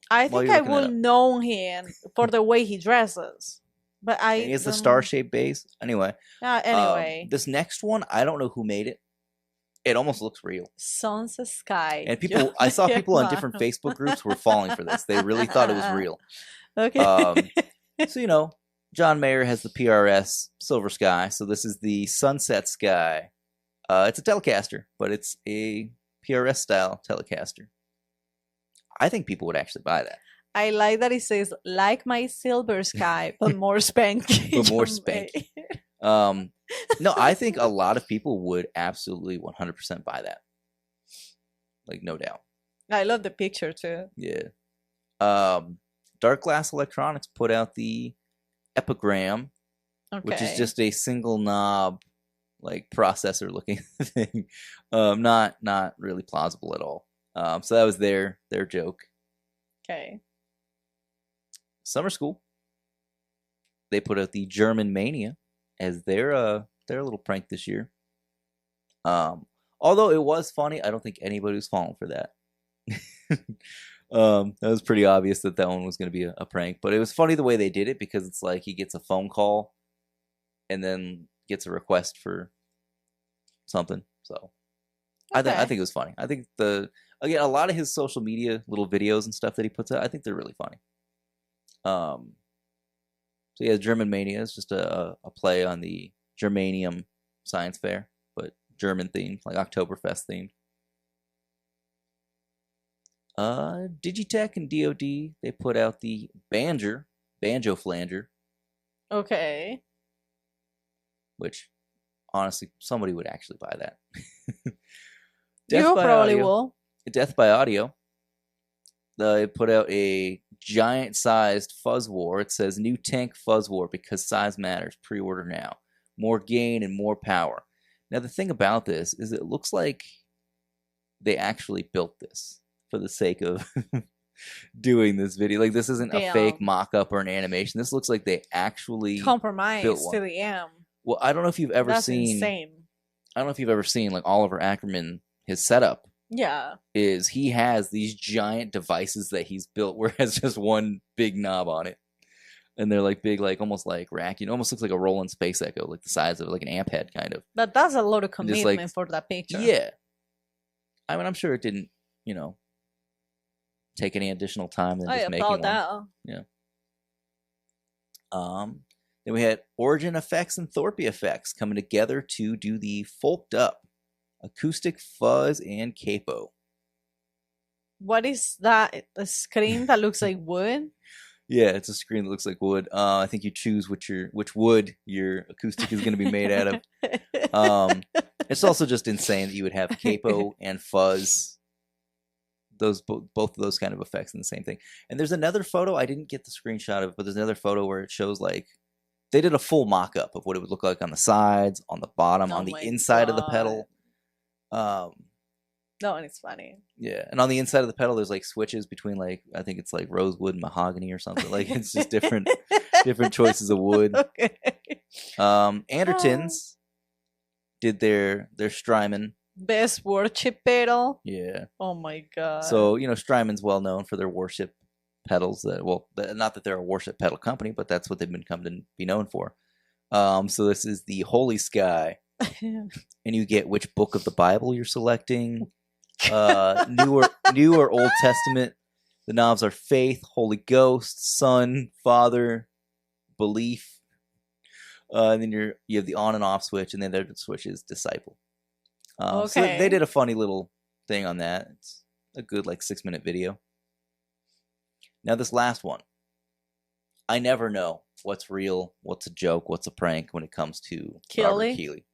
[SPEAKER 2] I think I would know him for the way he dresses, but
[SPEAKER 1] he has the star-shaped bass. Anyway. This next one, I don't know who made it. It almost looks real.
[SPEAKER 2] Sunset Sky.
[SPEAKER 1] And I saw people on different Facebook groups were falling for this. They really thought it was real.
[SPEAKER 2] Okay.
[SPEAKER 1] So John Mayer has the PRS Silver Sky, so this is the Sunset Sky. It's a Telecaster, but it's a PRS style Telecaster. I think people would actually buy that.
[SPEAKER 2] I like that it says, like my Silver Sky, but more spanky.
[SPEAKER 1] But more spanky. No, I think a lot of people would absolutely 100% buy that. Like, no doubt.
[SPEAKER 2] I love the picture, too.
[SPEAKER 1] Yeah. Dark Glass Electronics put out the Epigram, which is just a single knob like processor looking thing. Not really plausible at all. So that was their joke.
[SPEAKER 2] Okay.
[SPEAKER 1] Summer School. They put out the German Mania as their little prank this year. Although it was funny, I don't think anybody was falling for that. That was pretty obvious that one was going to be a prank, but it was funny the way they did it because it's like he gets a phone call and then gets a request for something. So okay. I think it was funny. I think a lot of his social media little videos and stuff that he puts out, I think they're really funny. So yeah, German Mania is just a play on the Germanium Science Fair, but German themed, like Oktoberfest themed. Digitech and DoD, they put out the Banjo Flanger.
[SPEAKER 2] Okay.
[SPEAKER 1] Which, honestly, somebody would actually buy that.
[SPEAKER 2] You probably will.
[SPEAKER 1] Death by Audio. They put out a giant-sized fuzz war. It says, new tank fuzz war because size matters. Pre-order now. More gain and more power. Now, the thing about this is it looks like they actually built this for the sake of doing this video. Like, this isn't a fake mock-up or an animation. This looks like they actually
[SPEAKER 2] compromised to the M.
[SPEAKER 1] Well, I don't know if you've ever seen...
[SPEAKER 2] insane.
[SPEAKER 1] I don't know if you've ever seen, like, Oliver Ackerman, his setup.
[SPEAKER 2] Yeah.
[SPEAKER 1] Is he has these giant devices that he's built where it has just one big knob on it. And they're, like, big, like, almost like rack. It almost looks like a Roland Space Echo, like the size of, like, an amp head, kind of.
[SPEAKER 2] But that's a lot of commitment for that picture.
[SPEAKER 1] Yeah. I mean, I'm sure it didn't, take any additional time than just making one.
[SPEAKER 2] That.
[SPEAKER 1] Yeah. Then we had Origin Effects and Thorpe Effects coming together to do the Folked Up Acoustic Fuzz and Capo.
[SPEAKER 2] What is that? A screen that looks like wood?
[SPEAKER 1] Yeah, it's a screen that looks like wood. I think you choose which wood your acoustic is going to be made out of. It's also just insane that you would have capo and fuzz. Those both of those kind of effects in the same thing. And there's another photo, I didn't get the screenshot of, but there's another photo where it shows like they did a full mock-up of what it would look like on the sides, on the bottom, on the inside of the pedal.
[SPEAKER 2] No, and it's funny.
[SPEAKER 1] Yeah, and on the inside of the pedal, there's like switches between like I think it's like rosewood and mahogany or something. Like it's just different choices of wood.
[SPEAKER 2] Okay.
[SPEAKER 1] Andertons did their Strymon
[SPEAKER 2] best worship pedal.
[SPEAKER 1] Yeah.
[SPEAKER 2] Oh my god.
[SPEAKER 1] So Strymon's well known for their worship pedals. Not that they're a worship pedal company, but that's what they've been come to be known for. So this is the Holy Sky, and you get which book of the Bible you're selecting. New or Old Testament. The knobs are faith, Holy Ghost, Son, Father, belief. And then you have the on and off switch, and then the switch is disciple. Okay. So they did a funny little thing on that. It's a good 6-minute video. Now this last one, I never know what's real, what's a joke, what's a prank when it comes to Robert Keeley,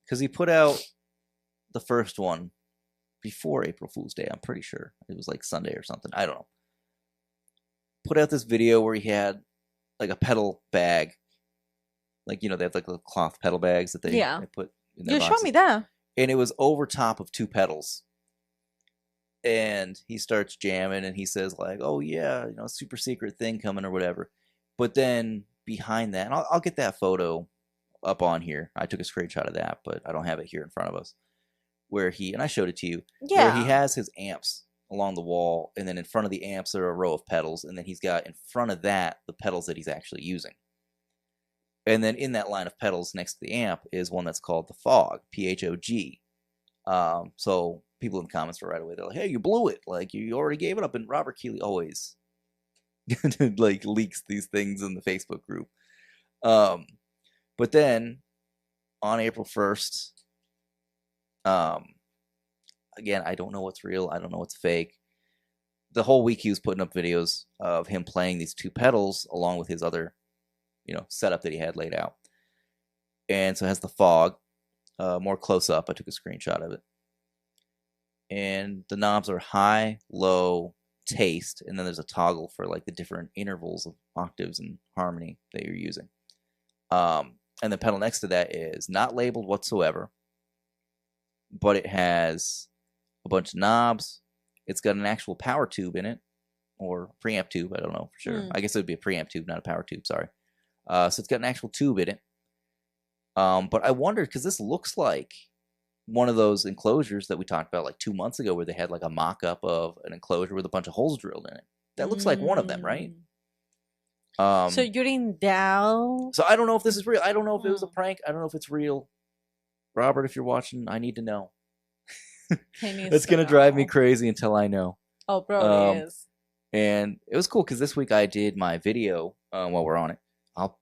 [SPEAKER 1] because he put out the first one before April Fool's Day. I'm pretty sure it was like Sunday or something. I don't know. Put out this video where he had like a pedal bag, they have like the cloth pedal bags that they put in their boxes.
[SPEAKER 2] You showed me that.
[SPEAKER 1] And it was over top of 2 pedals. And he starts jamming and he says like, oh yeah, super secret thing coming or whatever. But then behind that, and I'll get that photo up on here. I took a screenshot of that, but I don't have it here in front of us. And I showed it to you, where he has his amps along the wall, and then in front of the amps are a row of pedals, and then he's got in front of that the pedals that he's actually using. And then in that line of pedals next to the amp is one that's called the Phog, P-H-O-G. So people in the comments were right away, they're like, hey, you blew it. Like, you already gave it up. And Robert Keeley always leaks these things in the Facebook group. But then on April 1st, again, I don't know what's real. I don't know what's fake. The whole week he was putting up videos of him playing these 2 pedals along with his other setup that he had laid out. And so it has the Phog, more close up. I took a screenshot of it. And the knobs are high, low, taste, and then there's a toggle for the different intervals of octaves and harmony that you're using. And the pedal next to that is not labeled whatsoever, but it has a bunch of knobs. It's got an actual power tube in it, or preamp tube. I don't know for sure. I guess it would be a preamp tube, not a power tube. Sorry. So it's got an actual tube in it. But I wondered, because this looks like one of those enclosures that we talked about like 2 months ago, where they had like a mock-up of an enclosure with a bunch of holes drilled in it. That looks like one of them, right?
[SPEAKER 2] So you're in doubt?
[SPEAKER 1] So I don't know if this is real. I don't know if it was a prank. I don't know if it's real. Robert, if you're watching, I need to know. It's going to drive me crazy until I know.
[SPEAKER 2] Oh, bro, it is.
[SPEAKER 1] And it was cool because this week I did my video while we're on it. I'll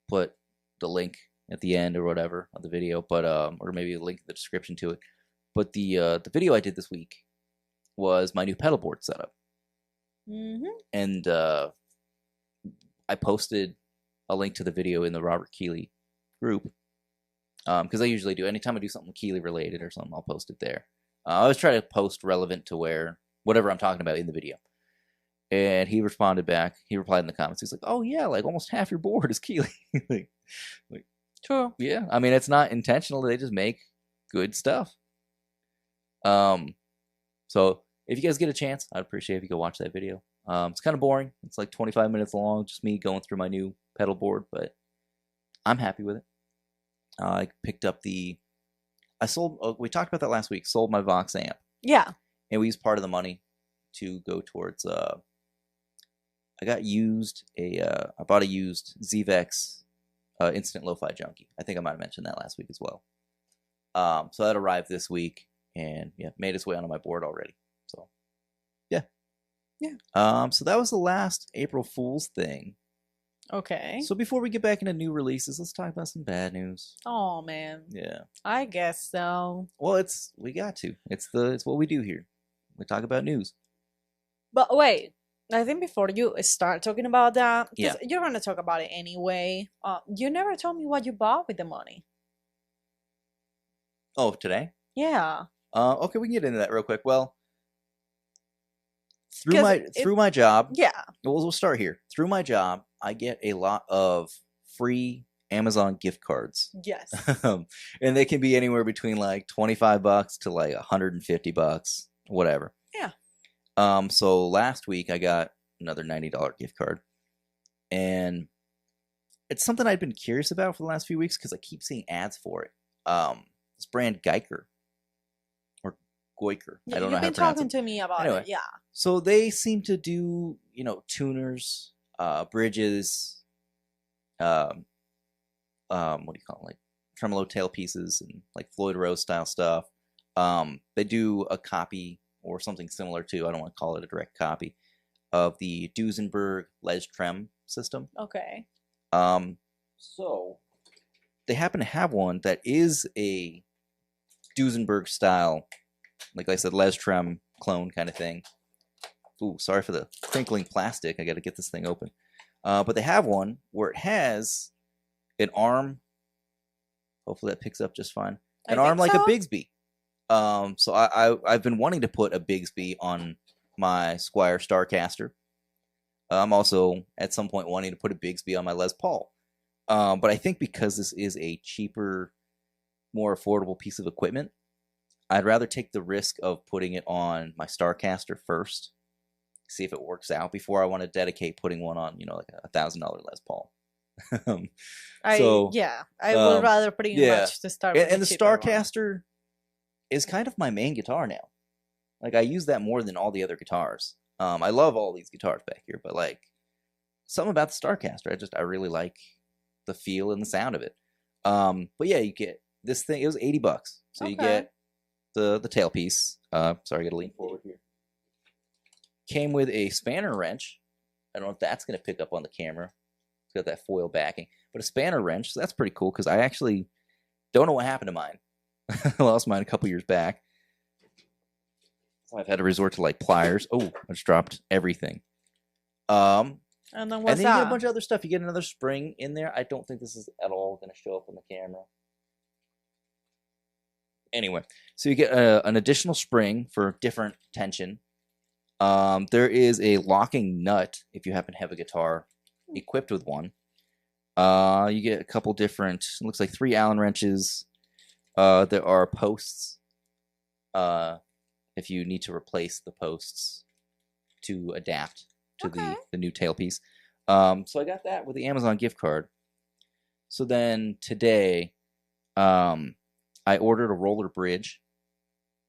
[SPEAKER 1] put the link at the end or whatever of the video, but or maybe a link in the description to it. But the video I did this week was my new pedal board setup. And I posted a link to the video in the Robert Keeley group, because I usually do. Anytime I do something Keeley related or something, I'll post it there. I always try to post relevant to whatever I'm talking about in the video. And he responded back. He replied in the comments. He's like, "Oh yeah, like almost half your board is Keeley." like,
[SPEAKER 2] True.
[SPEAKER 1] Yeah, I mean, it's not intentional. They just make good stuff. So if you guys get a chance, I'd appreciate if you go watch that video. It's kind of boring. It's like 25 minutes long, just me going through my new pedal board, but I'm happy with it. I picked up we talked about that last week, sold my Vox amp.
[SPEAKER 2] Yeah.
[SPEAKER 1] And we used part of the money to go towards, I bought a used ZVEX Instant Lo-Fi Junkie. I think I might have mentioned that last week as well. So that arrived this week, and yeah, made its way onto my board already. So yeah. So that was the last April Fool's thing.
[SPEAKER 2] Okay.
[SPEAKER 1] So before we get back into new releases, let's talk about some bad news.
[SPEAKER 2] Oh man.
[SPEAKER 1] Yeah.
[SPEAKER 2] I guess so.
[SPEAKER 1] Well, we got to. It's what we do here. We talk about news.
[SPEAKER 2] But wait, I think before you start talking about that,
[SPEAKER 1] yeah,
[SPEAKER 2] you're gonna talk about it anyway. You never told me what you bought with the money.
[SPEAKER 1] Oh, today?
[SPEAKER 2] Yeah.
[SPEAKER 1] Okay, we can get into that real quick. Well, through my job.
[SPEAKER 2] Yeah.
[SPEAKER 1] We'll start here. Through my job, I get a lot of free Amazon gift cards.
[SPEAKER 2] Yes.
[SPEAKER 1] And they can be anywhere between like $25 to like $150, whatever.
[SPEAKER 2] Yeah.
[SPEAKER 1] So last week I got another $90 gift card. And it's something I'd been curious about for the last few weeks because I keep seeing ads for it. This brand Geiger. Or Goiker.
[SPEAKER 2] Yeah,
[SPEAKER 1] I don't know how to pronounce it.
[SPEAKER 2] You've been talking to me about it, yeah.
[SPEAKER 1] So they seem to do, tuners, bridges, what do you call it, like tremolo tailpieces and like Floyd Rose style stuff. They do a copy or something similar to, I don't want to call it a direct copy, of the Duesenberg Les Trem system.
[SPEAKER 2] Okay.
[SPEAKER 1] So they happen to have one that is a Duesenberg style, like I said, Les Trem clone kind of thing. Ooh, sorry for the crinkling plastic. I got to get this thing open. But they have one where it has an arm. Hopefully that picks up just fine. An arm like a Bigsby. So I've been wanting to put a Bigsby on my Squier Starcaster. I'm also at some point wanting to put a Bigsby on my Les Paul. But I think because this is a cheaper, more affordable piece of equipment, I'd rather take the risk of putting it on my Starcaster first, see if it works out before I want to dedicate putting one on, like $1,000 Les Paul.
[SPEAKER 2] I would rather pretty much to start with
[SPEAKER 1] and the Starcaster is kind of my main guitar now. Like I use that more than all the other guitars. I love all these guitars back here, but like something about the Starcaster, I really like the feel and the sound of it. But yeah, you get this thing. It was $80, so you get the tailpiece. Sorry, I got to lean forward here. Came with a spanner wrench. I don't know if that's going to pick up on the camera. It's got that foil backing, but a spanner wrench. So that's pretty cool because I actually don't know what happened to mine. I lost mine a couple years back. So I've had to resort to like pliers. Oh, I just dropped everything.
[SPEAKER 2] And then what's
[SPEAKER 1] you
[SPEAKER 2] that?
[SPEAKER 1] get a bunch of other stuff. You get another spring in there. I don't think this is at all going to show up on the camera. Anyway, so you get an additional spring for different tension. There is a locking nut if you happen to have a guitar equipped with one. You get a couple different, looks like 3 Allen wrenches. There are posts. If you need to replace the posts to adapt to the new tailpiece. So I got that with the Amazon gift card. So then today, I ordered a roller bridge.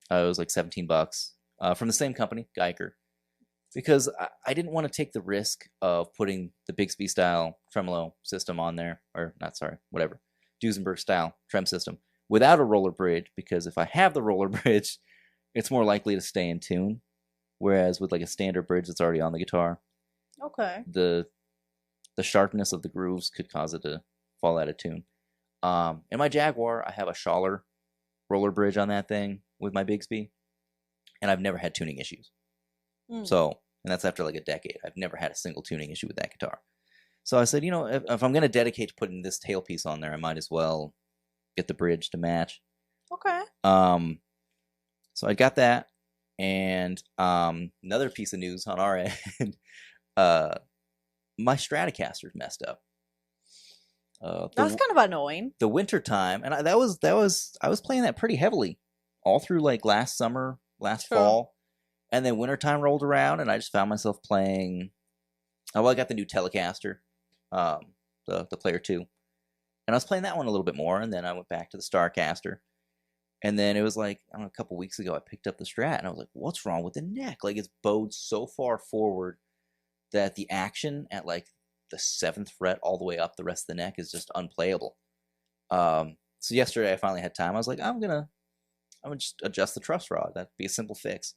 [SPEAKER 1] It was like $17 from the same company, Geiger, because I didn't want to take the risk of putting the Bixby style tremolo system on there, or not, sorry, whatever, Duesenberg style trem system without a roller bridge, because if I have the roller bridge, it's more likely to stay in tune. Whereas with like a standard bridge that's already on the guitar, the sharpness of the grooves could cause it to fall out of tune. In my Jaguar, I have a Schaller roller bridge on that thing with my Bixby, and I've never had tuning issues. So, and that's after like a decade. I've never had a single tuning issue with that guitar. So I said, if I'm going to dedicate to putting this tailpiece on there, I might as well get the bridge to match. So I got that, and another piece of news on our end, my Stratocaster's messed up.
[SPEAKER 2] That's kind of annoying.
[SPEAKER 1] The winter time, and I was playing that pretty heavily all through like last summer, last fall, and then wintertime rolled around, and I just found myself playing. Well, I got the new Telecaster, the Player 2, and I was playing that one a little bit more, and then I went back to the Starcaster, and then it was like, I don't know, a couple weeks ago I picked up the Strat, and I was like, what's wrong with the neck? Like, it's bowed so far forward that the action at like the 7th fret all the way up the rest of the neck is just unplayable. So yesterday I finally had time. I was like, I'm gonna just adjust the truss rod. That'd be a simple fix.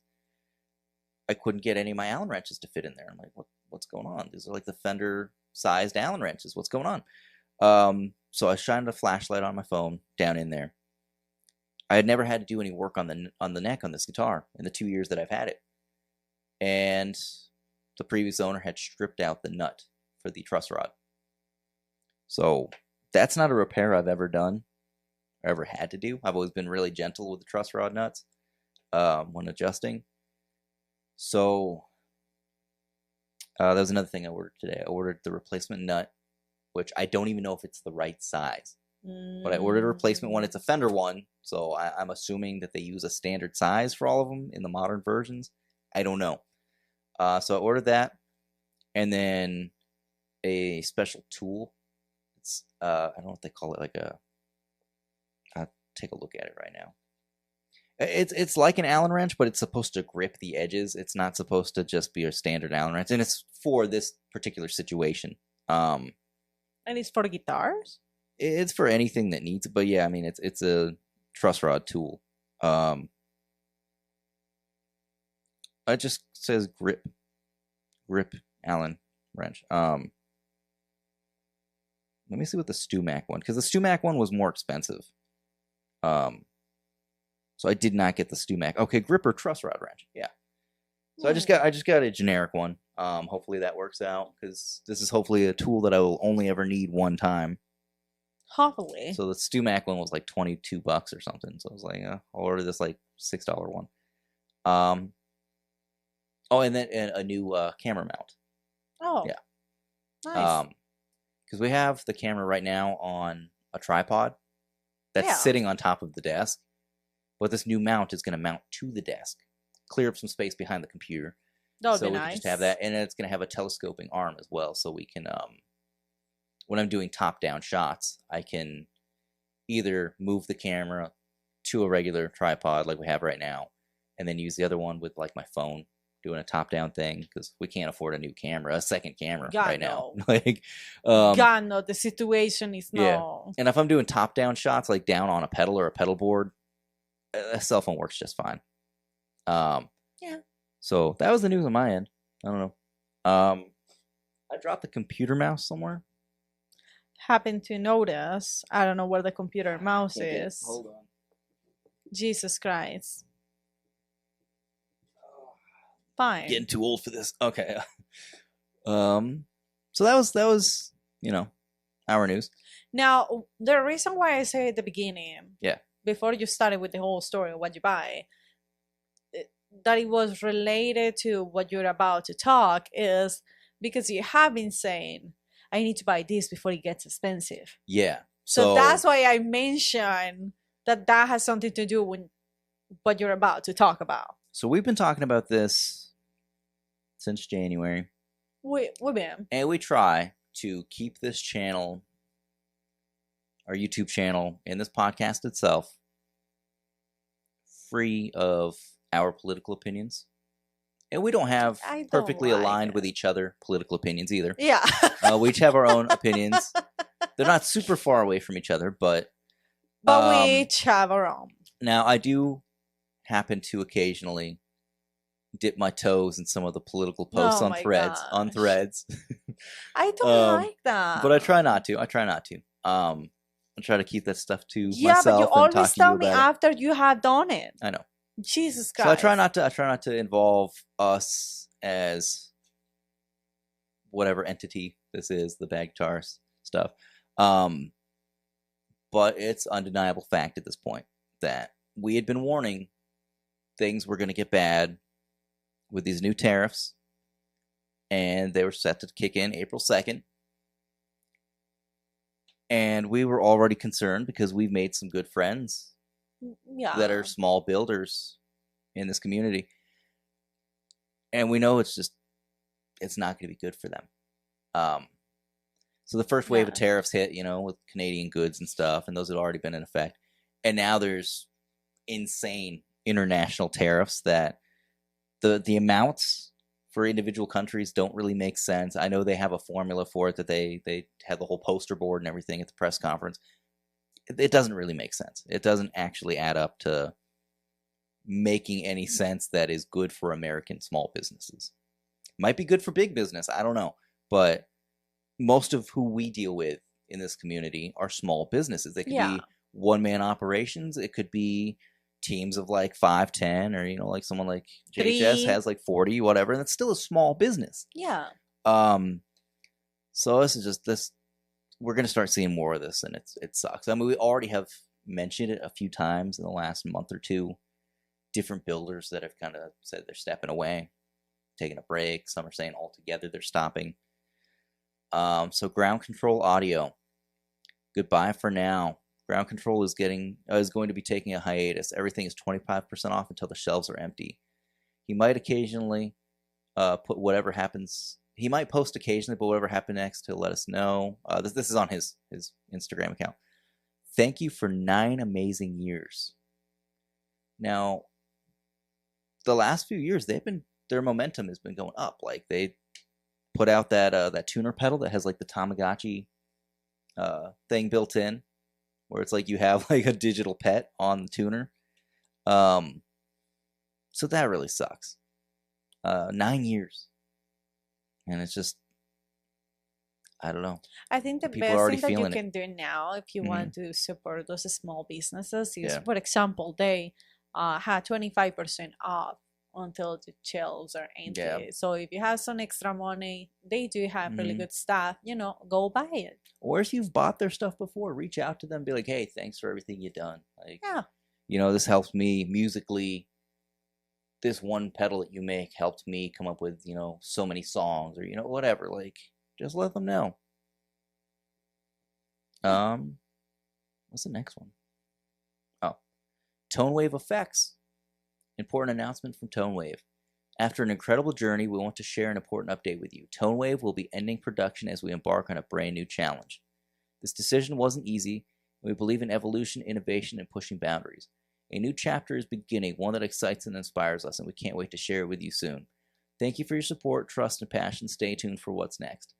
[SPEAKER 1] I couldn't get any of my Allen wrenches to fit in there. I'm like, what's going on? These are like the Fender sized Allen wrenches. What's going on? So I shined a flashlight on my phone down in there. I had never had to do any work on the neck on this guitar in the 2 years that I've had it. And the previous owner had stripped out the nut for the truss rod. So that's not a repair I've ever done or ever had to do. I've always been really gentle with the truss rod nuts when adjusting. So that was another thing I ordered today. I ordered the replacement nut, which I don't even know if it's the right size. But I ordered a replacement one. It's a Fender one, so I'm assuming that they use a standard size for all of them in the modern versions. I don't know. So I ordered that, and then a special tool. It's I don't know what they call it. Like I'll take a look at it right now. It's like an Allen wrench, but it's supposed to grip the edges. It's not supposed to just be a standard Allen wrench, and it's for this particular situation.
[SPEAKER 2] And it's for guitars?
[SPEAKER 1] It's for anything that needs it, but yeah, I mean, it's a truss rod tool. It just says grip Allen wrench. Let me see what the StewMac one, because the StewMac one was more expensive. So I did not get the StewMac. Okay, gripper truss rod wrench. Yeah. So I just got a generic one. Hopefully that works out, because this is hopefully a tool that I will only ever need one time.
[SPEAKER 2] Hopefully.
[SPEAKER 1] So the StewMac one was like $22 or something. So I was like, I'll order this like $6 one. Oh, and then a new camera mount.
[SPEAKER 2] Oh.
[SPEAKER 1] Yeah.
[SPEAKER 2] Nice.
[SPEAKER 1] Because we have the camera right now on a tripod that's sitting on top of the desk. But this new mount is going to mount to the desk, clear up some space behind the computer.
[SPEAKER 2] That would
[SPEAKER 1] be
[SPEAKER 2] nice.
[SPEAKER 1] Can just have that, and it's going to have a telescoping arm as well, so we can, when I'm doing top-down shots, I can either move the camera to a regular tripod like we have right now, and then use the other one with like my phone doing a top-down thing, because we can't afford a second camera right now. Like,
[SPEAKER 2] God no, the situation is no.
[SPEAKER 1] And if I'm doing top-down shots, like down on a pedal or a pedal board, a cell phone works just fine.
[SPEAKER 2] Yeah.
[SPEAKER 1] So that was the news on my end. I don't know. I dropped the computer mouse somewhere.
[SPEAKER 2] Happened to notice. I don't know where the computer mouse is.
[SPEAKER 1] Hold on.
[SPEAKER 2] Jesus Christ. Fine.
[SPEAKER 1] Getting too old for this. Okay. So that was our news.
[SPEAKER 2] Now, the reason why I say at the beginning, before you started with the whole story of what you buy, that it was related to what you're about to talk is because you have been saying, I need to buy this before it gets expensive.
[SPEAKER 1] Yeah.
[SPEAKER 2] So that's why I mentioned that has something to do with what you're about to talk about.
[SPEAKER 1] So we've been talking about this since January.
[SPEAKER 2] We've been.
[SPEAKER 1] And we try to keep this channel, our YouTube channel, and this podcast itself, free of our political opinions. And we don't have perfectly aligned with each other political opinions either.
[SPEAKER 2] Yeah.
[SPEAKER 1] We each have our own opinions. They're not super far away from each other, but
[SPEAKER 2] we each have our own.
[SPEAKER 1] Now, I do happen to occasionally dip my toes in some of the political posts on Threads.
[SPEAKER 2] I don't like that.
[SPEAKER 1] But I try not to. I try to keep that stuff to myself.
[SPEAKER 2] Yeah, but you
[SPEAKER 1] always
[SPEAKER 2] tell me after you have done it.
[SPEAKER 1] I know.
[SPEAKER 2] Jesus Christ.
[SPEAKER 1] So I try not to involve us as whatever entity this is, the bag guitars stuff. But it's undeniable fact at this point that we had been warning things were going to get bad with these new tariffs, and they were set to kick in April 2nd. And we were already concerned because we've made some good friends that are small builders in this community. And we know it's not going to be good for them. So the first wave of tariffs hit, with Canadian goods and stuff, and those had already been in effect. And now there's insane international tariffs that the amounts for individual countries don't really make sense. I know they have a formula for it that they had the whole poster board and everything at the press conference. It doesn't really make sense. It doesn't actually add up to making any sense that is good for American small businesses. Might be good for big business, I don't know. But most of who we deal with in this community are small businesses. They could be one-man operations. It could be teams of like 5, 10, or like someone like JHS has like 40, whatever, and it's still a small business.
[SPEAKER 2] Yeah.
[SPEAKER 1] So this is just this. We're gonna start seeing more of this, and it sucks. I mean, we already have mentioned it a few times in the last month or two. Different builders that have kind of said they're stepping away, taking a break. Some are saying altogether they're stopping. So Ground Control Audio, goodbye for now. Ground Control is going to be taking a hiatus. Everything is 25% off until the shelves are empty. He might occasionally put whatever happens. He might post occasionally, but whatever happened next, he'll let us know. This is on his Instagram account. Thank you for 9 amazing years. Now, the last few years, their momentum has been going up. Like they put out that tuner pedal that has like the Tamagotchi thing built in, where it's like you have like a digital pet on the tuner. So that really sucks. 9 years. And it's just, I don't know.
[SPEAKER 2] I think the best thing that you can do now if you want to support those small businesses is, for example, they had 25% off until the shelves are empty. Yeah. So if you have some extra money, they do have really good stuff, go buy it.
[SPEAKER 1] Or if you've bought their stuff before, reach out to them, be like, hey, thanks for everything you've done. Like, this helps me musically. This one pedal that you make helped me come up with, so many songs, or, whatever. Like, just let them know. What's the next one? Oh, Tonewave Effects. Important announcement from Tonewave. After an incredible journey, we want to share an important update with you. Tonewave will be ending production as we embark on a brand new challenge. This decision wasn't easy, and we believe in evolution, innovation, and pushing boundaries. A new chapter is beginning, one that excites and inspires us, and we can't wait to share it with you soon. Thank you for your support, trust, and passion. Stay tuned for what's next.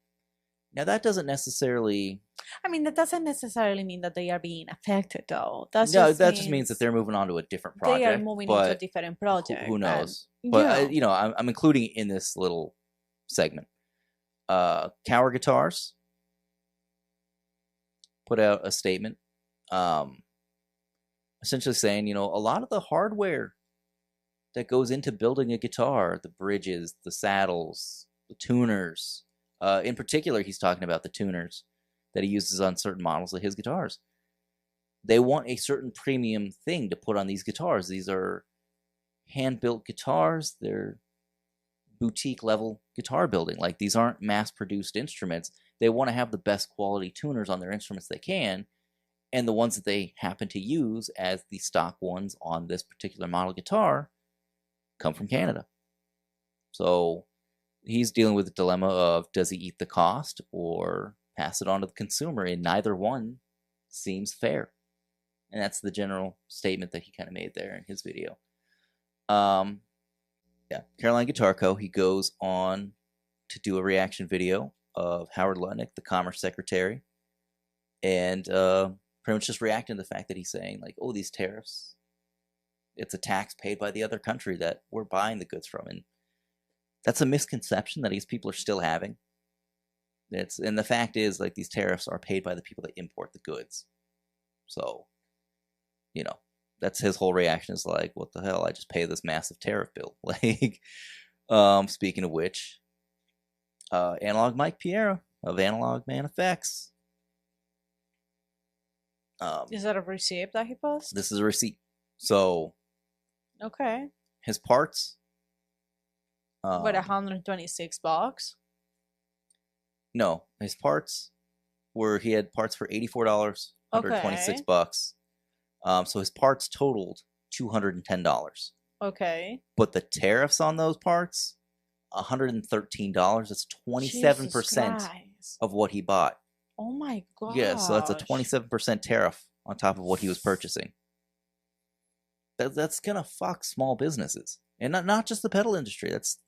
[SPEAKER 1] Now, that doesn't necessarily...
[SPEAKER 2] that doesn't necessarily mean that they are being affected, though.
[SPEAKER 1] That just means that they're moving on to a different project.
[SPEAKER 2] They are moving into a different project.
[SPEAKER 1] Who knows? But, I'm including it in this little segment. Cower Guitars put out a statement essentially saying, a lot of the hardware that goes into building a guitar, the bridges, the saddles, the tuners... in particular, he's talking about the tuners that he uses on certain models of his guitars. They want a certain premium thing to put on these guitars. These are hand-built guitars. They're boutique level guitar building. Like, these aren't mass produced instruments. They want to have the best quality tuners on their instruments they can, and the ones that they happen to use as the stock ones on this particular model guitar come from Canada. So he's dealing with the dilemma of, does he eat the cost or pass it on to the consumer? And neither one seems fair. And that's the general statement that he kind of made there in his video. Yeah, Caroline Guitar Co. He goes on to do a reaction video of Howard Lutnick, the Commerce Secretary, and pretty much just reacting to the fact that he's saying, like, oh, these tariffs, it's a tax paid by the other country that we're buying the goods from. And that's a misconception that these people are still having. And the fact is, like, these tariffs are paid by the people that import the goods. So, you know, that's his whole reaction, is like, what the hell? I just pay this massive tariff bill. Like, speaking of which, Analog Mike Piera of Analog Man Effects.
[SPEAKER 2] Is that a receipt that he posted?
[SPEAKER 1] This is a receipt. So,
[SPEAKER 2] okay.
[SPEAKER 1] His parts.
[SPEAKER 2] What, $126?
[SPEAKER 1] No, his parts were, he had parts for $84, $126. So his parts totaled $210.
[SPEAKER 2] Okay.
[SPEAKER 1] But the tariffs on those parts, $113. That's 27% of what he bought.
[SPEAKER 2] Oh my god.
[SPEAKER 1] Yeah, so that's a 27% tariff on top of what he was purchasing. That's gonna fuck small businesses, and not just the pedal industry. That's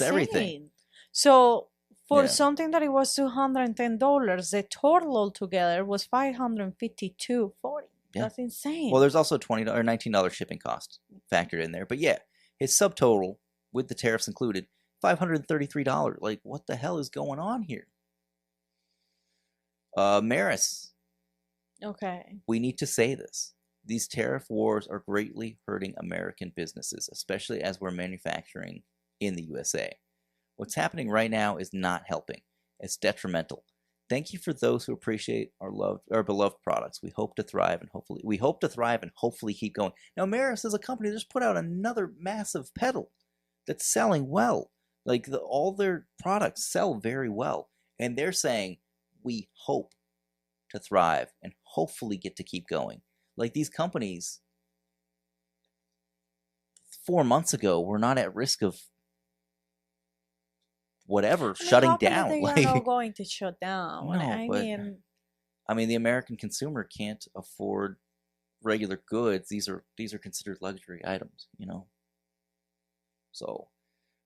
[SPEAKER 1] everything.
[SPEAKER 2] So for something that it was $210, the total altogether was $552.40. Yeah. That's insane.
[SPEAKER 1] Well, there's also $20 or $19 shipping cost factored in there, but yeah, his subtotal with the tariffs included $533. Like, what the hell is going on here? Maris.
[SPEAKER 2] Okay.
[SPEAKER 1] We need to say this. These tariff wars are greatly hurting American businesses, especially as we're manufacturing in the USA. What's happening right now is not helping. It's detrimental. Thank you for those who appreciate our beloved products. We hope to thrive and hopefully keep going. Now, Maris is a company that just put out another massive pedal that's selling well. Like, all their products sell very well, and they're saying, we hope to thrive and hopefully get to keep going. Like, these companies 4 months ago were not at risk of whatever shutting down.
[SPEAKER 2] They are not going to shut down.
[SPEAKER 1] No, I mean, the American consumer can't afford regular goods. These are considered luxury items, you know. So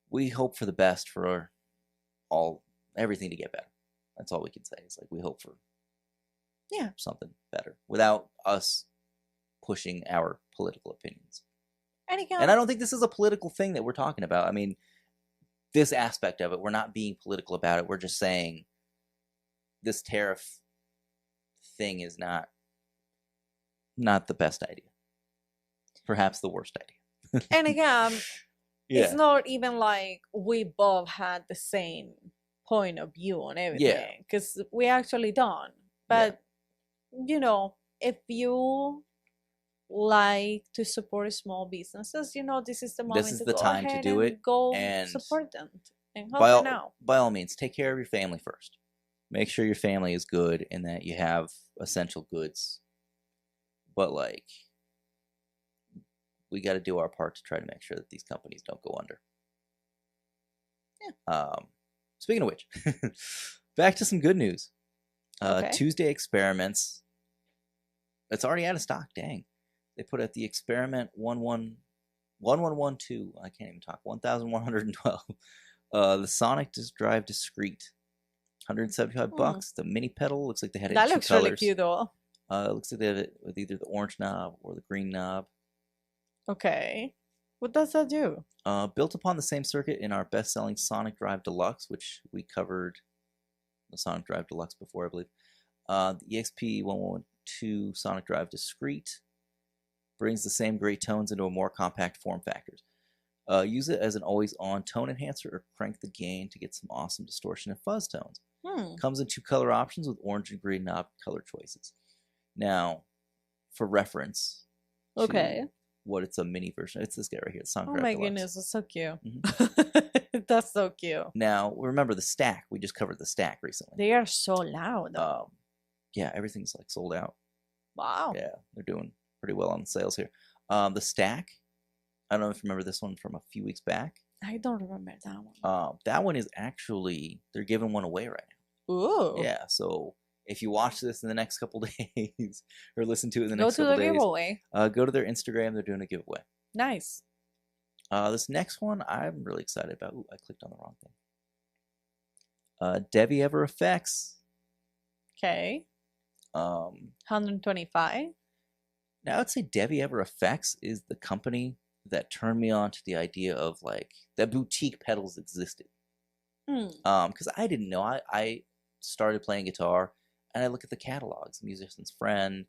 [SPEAKER 1] we hope for the best for everything to get better. That's all we can say. It's like, we hope for something better without us pushing our political opinions. And I don't think this is a political thing that we're talking about. I mean, this aspect of it, we're not being political about it. We're just saying this tariff thing is not the best idea. Perhaps the worst idea.
[SPEAKER 2] And again, it's not even like we both had the same point of view on everything, because we actually don't. But you know, if you like to support small businesses, you know, this is the moment.
[SPEAKER 1] This is the time to do it.
[SPEAKER 2] Go and support them and help them out.
[SPEAKER 1] By all means, take care of your family first. Make sure your family is good and that you have essential goods. But, like, we got to do our part to try to make sure that these companies don't go under. Yeah. Speaking of which, back to some good news. Tuesday Experiments. It's already out of stock. Dang. They put out the Experiment 1112. I can't even talk. 1112. The Sonic Drive Discreet. $175. The mini pedal looks like they had it in 2 colors.
[SPEAKER 2] That looks really cute, though.
[SPEAKER 1] It looks like they have it with either the orange knob or the green knob.
[SPEAKER 2] Okay. What does that do?
[SPEAKER 1] Built upon the same circuit in our best-selling Sonic Drive Deluxe, which we covered the Sonic Drive Deluxe before, I believe. The EXP 112 Sonic Drive Discreet brings the same great tones into a more compact form factor. Use it as an always-on tone enhancer or crank the gain to get some awesome distortion and fuzz tones. Comes in 2 color options with orange and green knob color choices. Now, for reference,
[SPEAKER 2] okay,
[SPEAKER 1] what it's a mini version. It's this guy right here.
[SPEAKER 2] Oh my goodness, it's so cute. That's so cute.
[SPEAKER 1] Now, remember the stack. We just covered the stack recently.
[SPEAKER 2] They are so loud.
[SPEAKER 1] Yeah, everything's like sold out.
[SPEAKER 2] Wow.
[SPEAKER 1] Yeah, they're doing pretty well on the sales here. The stack, I don't know if you remember this one from a few weeks back.
[SPEAKER 2] I don't remember that one.
[SPEAKER 1] That one is actually, they're giving one away right now.
[SPEAKER 2] Ooh.
[SPEAKER 1] Yeah, so if you watch this in the next couple days or listen to it in the next couple days,
[SPEAKER 2] giveaway.
[SPEAKER 1] Go to their Instagram. They're doing a giveaway.
[SPEAKER 2] Nice.
[SPEAKER 1] This next one I'm really excited about. Ooh, I clicked on the wrong thing. Devi Ever Effects.
[SPEAKER 2] Okay. 125.
[SPEAKER 1] Now I'd say Devi Ever Effects is the company that turned me on to the idea of like that boutique pedals existed. Because I didn't know. I started playing guitar and I look at the catalogs, Musician's Friend.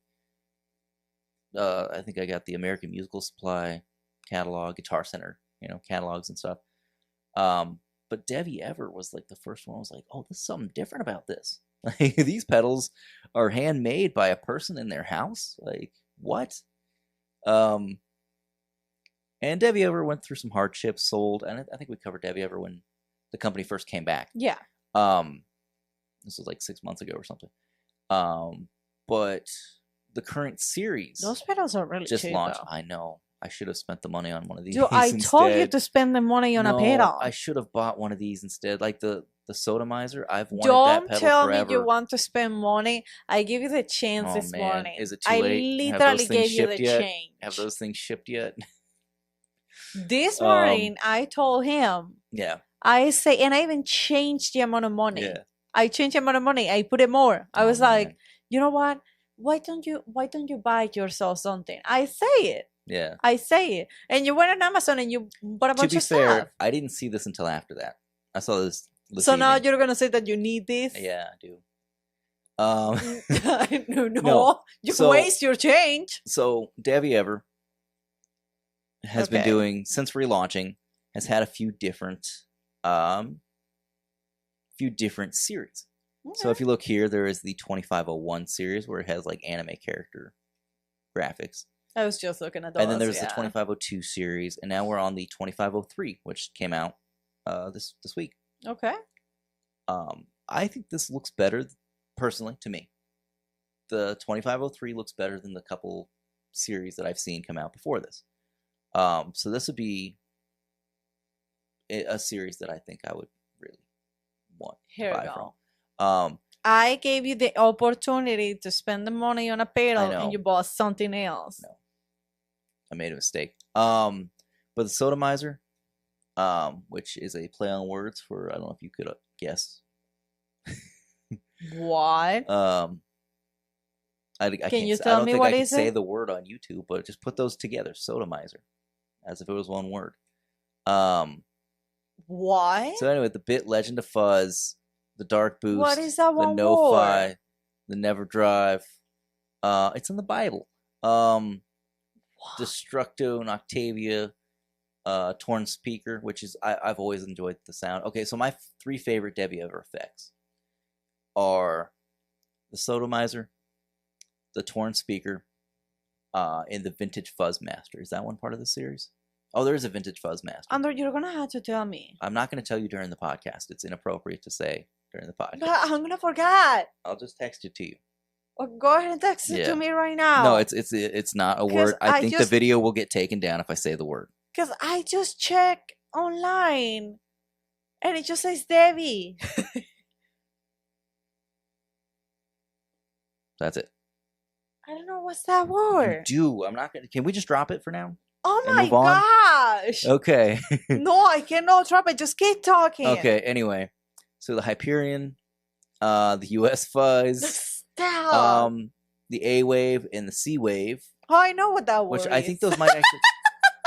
[SPEAKER 1] I think I got the American Musical Supply catalog, Guitar Center, catalogs and stuff. But Devi Ever was like the first one. I was like, oh, there's something different about this. Like these pedals are handmade by a person in their house. Like what? And Devi Ever went through some hardships, sold, and I think we covered Devi Ever when the company first came back.
[SPEAKER 2] Yeah.
[SPEAKER 1] This was like 6 months ago or something. But the current series,
[SPEAKER 2] those pedals are really
[SPEAKER 1] just
[SPEAKER 2] cheap,
[SPEAKER 1] launched.
[SPEAKER 2] though.
[SPEAKER 1] I know. I should have spent the money on one of these.
[SPEAKER 2] Dude, I told you to spend the money on a pedal.
[SPEAKER 1] I should have bought one of these instead, like the Sodomizer. I've wanted
[SPEAKER 2] Don't
[SPEAKER 1] that pedal
[SPEAKER 2] tell
[SPEAKER 1] forever.
[SPEAKER 2] me you want to spend money. I give you the chance this morning.
[SPEAKER 1] Is it too late?
[SPEAKER 2] I literally gave you the change.
[SPEAKER 1] Have those things shipped yet?
[SPEAKER 2] This morning, I told him.
[SPEAKER 1] Yeah.
[SPEAKER 2] I say, and I even changed the amount of money.
[SPEAKER 1] Yeah.
[SPEAKER 2] I changed the amount of money. I put it more. I was like, you know what? Why don't you buy yourself something? I say it.
[SPEAKER 1] Yeah.
[SPEAKER 2] I say it. And you went on Amazon and you bought a bunch of stuff. To be fair,
[SPEAKER 1] I didn't see this until after that. I saw this
[SPEAKER 2] so now you're going to say that you need this?
[SPEAKER 1] Yeah, I do.
[SPEAKER 2] No. You waste your change.
[SPEAKER 1] So Devi Ever has been doing, since relaunching, has had a few different series. Okay. So if you look here, there is the 2501 series where it has like anime character graphics.
[SPEAKER 2] I was just looking at those.
[SPEAKER 1] And then there's the 2502 series, and now we're on the 2503, which came out this week.
[SPEAKER 2] Okay.
[SPEAKER 1] I think this looks better, personally, to me. The 2503 looks better than the couple series that I've seen come out before this. So this would be a series that I think I would really want to buy from.
[SPEAKER 2] I gave you the opportunity to spend the money on a pedal and you bought something else.
[SPEAKER 1] No. I made a mistake. But the Sodomizer, which is a play on words for, I don't know if you could guess.
[SPEAKER 2] What?
[SPEAKER 1] Can you tell me what is it? I don't think I can say the word on YouTube, but just put those together, Sodomizer, as if it was one word.
[SPEAKER 2] What?
[SPEAKER 1] So anyway, the Bit Legend of Fuzz, the Dark Boost,
[SPEAKER 2] what is that one
[SPEAKER 1] the No-Fi, the Never Drive. It's in the Bible. Destructo and Octavia, Torn Speaker, which is I've always enjoyed the sound. Okay, so my three favorite Devi Ever effects are the Sodomizer, the Torn Speaker, and the Vintage Fuzz Master. Is that one part of the series? Oh, there's a Vintage Fuzz Master.
[SPEAKER 2] Andrew, you're gonna have to tell me.
[SPEAKER 1] I'm not gonna tell you during the podcast. It's inappropriate to say during the podcast.
[SPEAKER 2] But I'm gonna forget.
[SPEAKER 1] I'll just text it to you.
[SPEAKER 2] Well, go ahead and text it to me right now.
[SPEAKER 1] No, it's not a word. I think the video will get taken down if I say the word.
[SPEAKER 2] Because I just checked online, and it just says Devi.
[SPEAKER 1] That's it.
[SPEAKER 2] I don't know what's that word.
[SPEAKER 1] I'm not gonna. Can we just drop it for now?
[SPEAKER 2] Oh my gosh.
[SPEAKER 1] Okay.
[SPEAKER 2] No, I cannot drop it. Just keep talking.
[SPEAKER 1] Okay. Anyway, so the Hyperion, the US Fuzz.
[SPEAKER 2] Stop.
[SPEAKER 1] The A Wave and the C Wave.
[SPEAKER 2] Oh, I know what that was.
[SPEAKER 1] Which I think those might actually.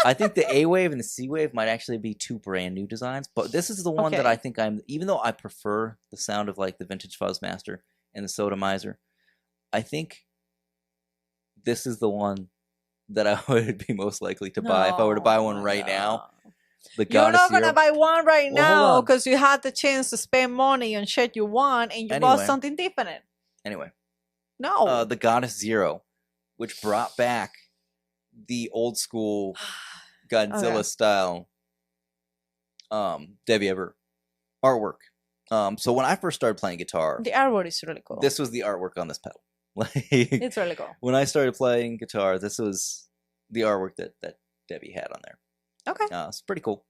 [SPEAKER 1] I think the A Wave and the C Wave might actually be two brand new designs, but this is the one that I think even though I prefer the sound of like the Vintage Fuzz Master and the Sodomizer, I think this is the one that I would be most likely to buy if I were to buy one right now.
[SPEAKER 2] You're not going to buy one right now because you had the chance to spend money on shit you want and you bought something different.
[SPEAKER 1] Anyway.
[SPEAKER 2] No.
[SPEAKER 1] The Goddess Zero, which brought back the old school Godzilla style Devi Ever artwork. So when I first started playing guitar,
[SPEAKER 2] the artwork is really cool.
[SPEAKER 1] This was the artwork on this pedal.
[SPEAKER 2] It's really cool.
[SPEAKER 1] When I started playing guitar, this was the artwork that Debbie had on there.
[SPEAKER 2] Okay.
[SPEAKER 1] It's pretty cool.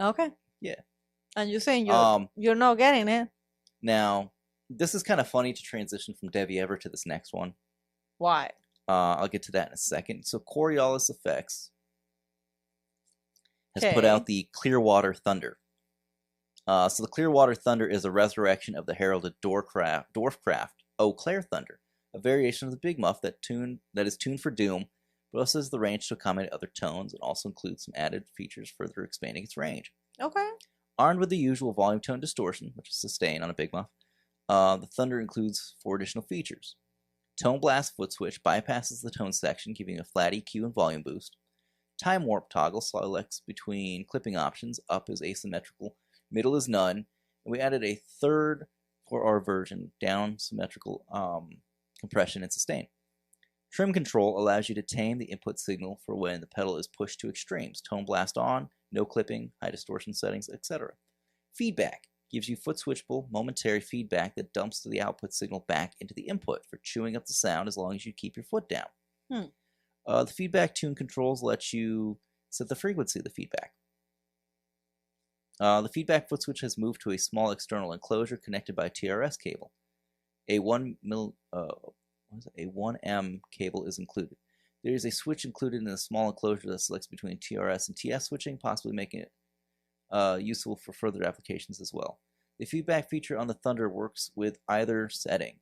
[SPEAKER 2] Okay.
[SPEAKER 1] Yeah.
[SPEAKER 2] And you're saying you're not getting it.
[SPEAKER 1] Now, this is kind of funny to transition from Devi Ever to this next one.
[SPEAKER 2] Why?
[SPEAKER 1] I'll get to that in a second. So Coriolis Effects has put out the Clearwater Thunder. So the Clearwater Thunder is a resurrection of the heralded Dwarfcraft Eau Claire Thunder, a variation of the Big Muff that is tuned for Doom, but also has the range to accommodate other tones and also includes some added features further expanding its range.
[SPEAKER 2] Okay.
[SPEAKER 1] Armed with the usual volume tone distortion, which is sustain on a Big Muff, the Thunder includes 4 additional features. Tone Blast Foot Switch bypasses the tone section, giving a flat EQ and volume boost. Time Warp Toggle selects between clipping options. Up is asymmetrical, middle is none. And we added a third for our version, down symmetrical compression and sustain. Trim Control allows you to tame the input signal for when the pedal is pushed to extremes. Tone Blast on, no clipping, high distortion settings, etc. Feedback gives you foot switchable, momentary feedback that dumps the output signal back into the input for chewing up the sound as long as you keep your foot down. The feedback tune controls let you set the frequency of the feedback. The feedback foot switch has moved to a small external enclosure connected by a TRS cable. A 1M cable is included. There is a switch included in a small enclosure that selects between TRS and TS switching, possibly making it useful for further applications as well. The feedback feature on the Thunder works with either setting.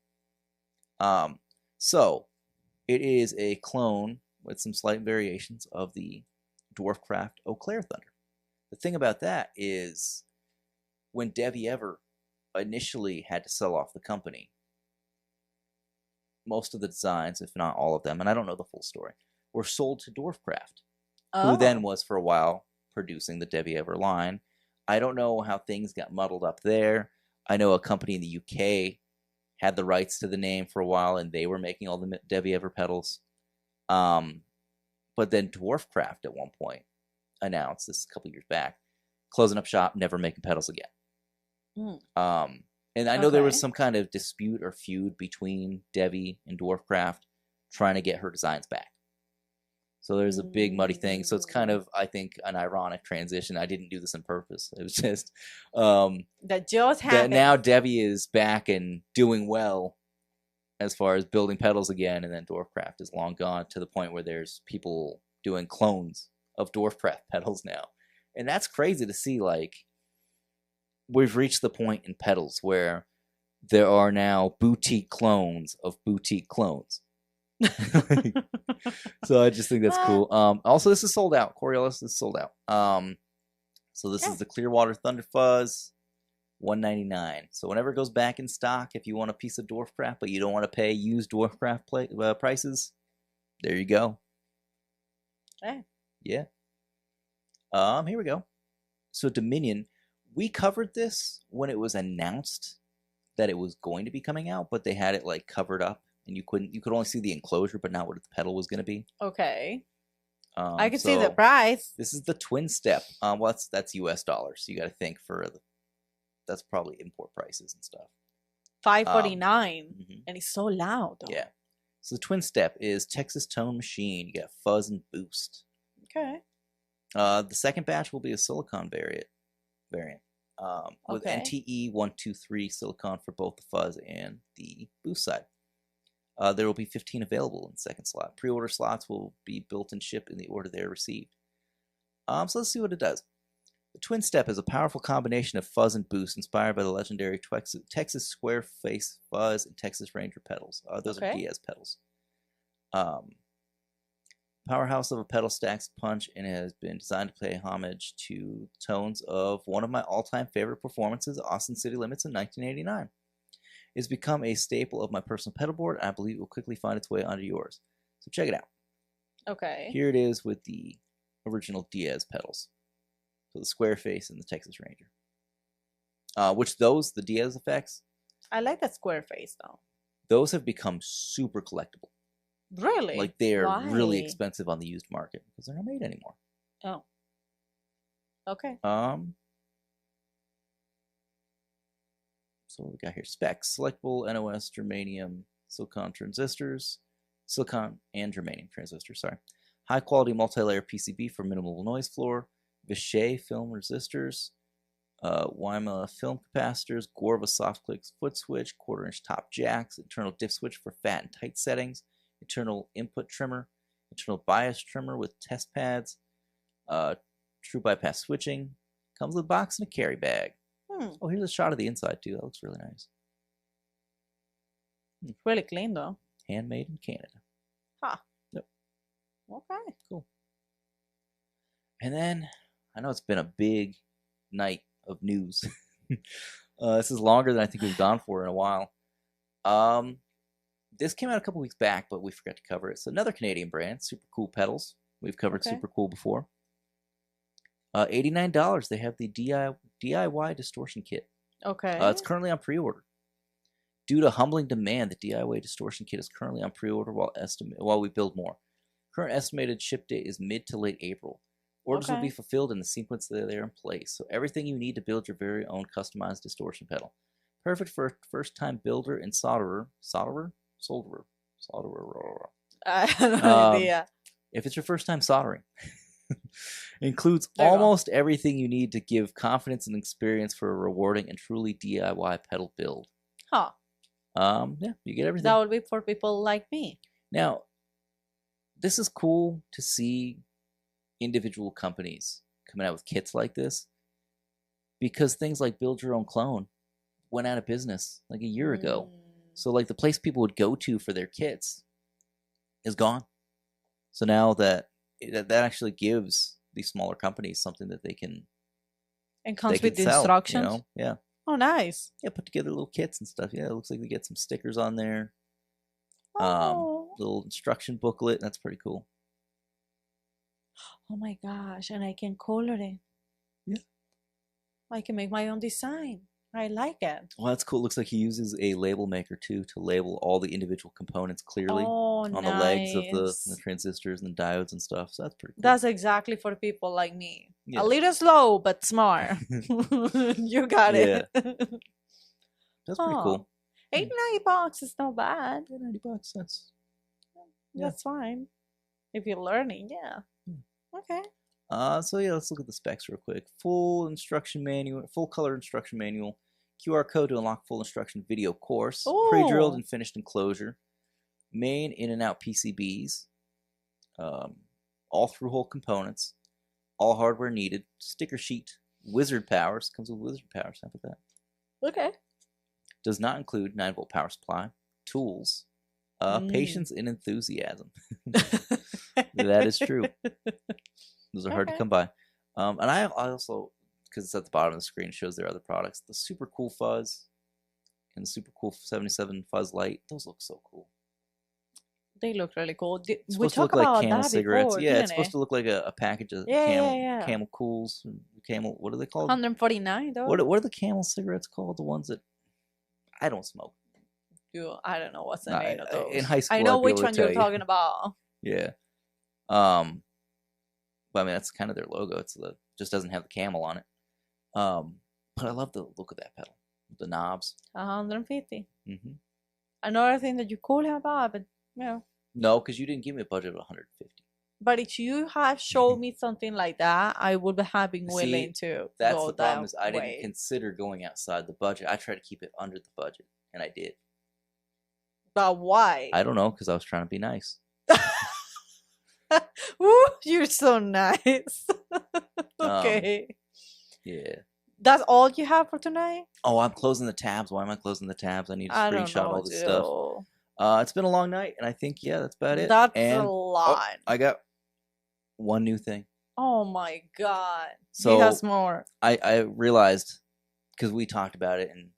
[SPEAKER 1] So, it is a clone with some slight variations of the Dwarfcraft Eau Claire Thunder. The thing about that is, when Devi Ever initially had to sell off the company, most of the designs, if not all of them, and I don't know the full story, were sold to Dwarfcraft, who then was for a while producing the Devi Ever line. I don't know how things got muddled up there. I know a company in the UK had the rights to the name for a while, and they were making all the Devi Ever pedals. But then Dwarfcraft at one point announced, this a couple years back, closing up shop, never making pedals again. And I know there was some kind of dispute or feud between Devi and Dwarfcraft trying to get her designs back. So there's a big muddy thing. So it's kind of, I think, an ironic transition. I didn't do this on purpose. It was just
[SPEAKER 2] that just happened.
[SPEAKER 1] That now Devi is back and doing well as far as building pedals again, and then Dwarfcraft is long gone to the point where there's people doing clones of Dwarfcraft pedals now. And that's crazy to see. Like, we've reached the point in pedals where there are now boutique clones of boutique clones. So I just think that's cool. Also, this is sold out. Coriolis is sold out. So this is the Clearwater Thunder Fuzz, $199. So whenever it goes back in stock, if you want a piece of Dwarfcraft but you don't want to pay used Dwarfcraft prices, there you go.
[SPEAKER 2] Okay.
[SPEAKER 1] Yeah. Here we go. So Dominion, we covered this when it was announced that it was going to be coming out, but they had it like covered up, and you could only see the enclosure, but not what the pedal was going to be.
[SPEAKER 2] Okay. I could see the price.
[SPEAKER 1] This is the Twin Step. Well, that's US dollars. So you got to think that's probably import prices and stuff.
[SPEAKER 2] $549, and it's so loud. Though.
[SPEAKER 1] Yeah. So the Twin Step is Texas Tone Machine. You got fuzz and boost.
[SPEAKER 2] Okay.
[SPEAKER 1] The second batch will be a silicon variant. With NTE 123 silicon for both the fuzz and the boost side. There will be 15 available in the second slot. Pre-order slots will be built and shipped in the order they are received. So let's see what it does. The Twin Step is a powerful combination of fuzz and boost inspired by the legendary Texas Square Face Fuzz and Texas Ranger pedals. Those are Diaz pedals. Powerhouse of a pedal stacks punch and has been designed to pay homage to tones of one of my all-time favorite performances, Austin City Limits in 1989. It's become a staple of my personal pedal board, and I believe it will quickly find its way onto yours. So check it out.
[SPEAKER 2] Okay.
[SPEAKER 1] Here it is with the original Diaz pedals. So the Square Face and the Texas Ranger. The Diaz effects.
[SPEAKER 2] I like that Square Face though.
[SPEAKER 1] Those have become super collectible.
[SPEAKER 2] Really?
[SPEAKER 1] Like they're really expensive on the used market because they're not made anymore.
[SPEAKER 2] Oh. Okay.
[SPEAKER 1] So what we got here: specs, selectable NOS, germanium, silicon transistors, silicon and germanium transistors. Sorry, high quality multi-layer PCB for minimal noise floor, Vishay film resistors, Wyma film capacitors, Gorva soft clicks foot switch, 1/4-inch top jacks, internal diff switch for fat and tight settings, internal input trimmer, internal bias trimmer with test pads, true bypass switching. Comes with a box and a carry bag. Oh, here's a shot of the inside too. That looks really nice.
[SPEAKER 2] Really clean though.
[SPEAKER 1] Handmade in Canada.
[SPEAKER 2] Huh.
[SPEAKER 1] Yep.
[SPEAKER 2] Okay.
[SPEAKER 1] Cool. And then I know it's been a big night of news. This is longer than I think we've gone for in a while. This came out a couple weeks back, but we forgot to cover it. So another Canadian brand, Super Cool Pedals. We've covered Super Cool before. $89. They have the DIY distortion kit.
[SPEAKER 2] Okay.
[SPEAKER 1] It's currently on pre-order. Due to humbling demand, the DIY distortion kit is currently on pre-order while we build more. Current estimated ship date is mid to late April. Orders will be fulfilled in the sequence that they're in place. So everything you need to build your very own customized distortion pedal. Perfect for a first-time builder and solderer. Solderer.
[SPEAKER 2] I have no idea.
[SPEAKER 1] If it's your first time soldering. Includes almost everything you need to give confidence and experience for a rewarding and truly DIY pedal build.
[SPEAKER 2] Huh.
[SPEAKER 1] Yeah, you get everything.
[SPEAKER 2] That would be for people like me.
[SPEAKER 1] Now, this is cool to see individual companies coming out with kits like this, because things like Build Your Own Clone went out of business like a year ago. So like the place people would go to for their kits is gone. So now that actually gives these smaller companies something that they can
[SPEAKER 2] comes with the instructions.
[SPEAKER 1] You know? Yeah.
[SPEAKER 2] Oh, nice.
[SPEAKER 1] Yeah, put together little kits and stuff. Yeah, it looks like they get some stickers on there. Little instruction booklet. That's pretty cool.
[SPEAKER 2] Oh my gosh, and I can color it.
[SPEAKER 1] Yeah.
[SPEAKER 2] I can make my own design. I like it.
[SPEAKER 1] Well, that's cool. Looks like he uses a label maker too to label all the individual components clearly on the legs of the transistors and the diodes and stuff. So that's pretty cool.
[SPEAKER 2] That's exactly for people like me. Yeah. A little slow, but smart. You got it.
[SPEAKER 1] That's pretty cool.
[SPEAKER 2] $89 is not bad.
[SPEAKER 1] $90.
[SPEAKER 2] That's fine. If you're learning, yeah. Okay.
[SPEAKER 1] So yeah, let's look at the specs real quick. Full instruction manual, full color instruction manual, QR code to unlock full instruction video course, pre-drilled and finished enclosure, main in and out PCBs, all through-hole components, all hardware needed, sticker sheet, wizard powers, comes with wizard powers, how about that?
[SPEAKER 2] Okay.
[SPEAKER 1] Does not include 9-volt power supply, tools, patience and enthusiasm. That is true. Those are hard to come by. And I also, because it's at the bottom of the screen, shows their other products. The Super Cool Fuzz and the Super Cool 77 Fuzz Light. Those look so cool.
[SPEAKER 2] They look really cool.
[SPEAKER 1] We talked about Camel cigarettes. Yeah, it's supposed to look like a package of Camel Cools. Camel, what are they called?
[SPEAKER 2] $149 though.
[SPEAKER 1] What are the Camel cigarettes called? The ones that I don't smoke.
[SPEAKER 2] I don't know what's the name of those.
[SPEAKER 1] In high school,
[SPEAKER 2] I know which one you're talking about.
[SPEAKER 1] Yeah. But I mean, that's kind of their logo. It's just doesn't have the camel on it. But I love the look of that pedal. The knobs.
[SPEAKER 2] $150. Another thing that you could have bought, but
[SPEAKER 1] no, because you didn't give me a budget of $150.
[SPEAKER 2] But if you have showed me something like that, I would have been willing to.
[SPEAKER 1] That's the problem. Is I didn't consider going outside the budget. I tried to keep it under the budget, and I did.
[SPEAKER 2] But why?
[SPEAKER 1] I don't know, because I was trying to be nice.
[SPEAKER 2] Ooh, you're so nice. Okay.
[SPEAKER 1] Yeah.
[SPEAKER 2] That's all you have for tonight?
[SPEAKER 1] Oh, I'm closing the tabs. Why am I closing the tabs? I need to screenshot all this stuff. It's been a long night, and I think, that's about it.
[SPEAKER 2] That's a lot.
[SPEAKER 1] I got one new thing.
[SPEAKER 2] Oh, my God.
[SPEAKER 1] So
[SPEAKER 2] he has more.
[SPEAKER 1] I realized, because we talked about it, and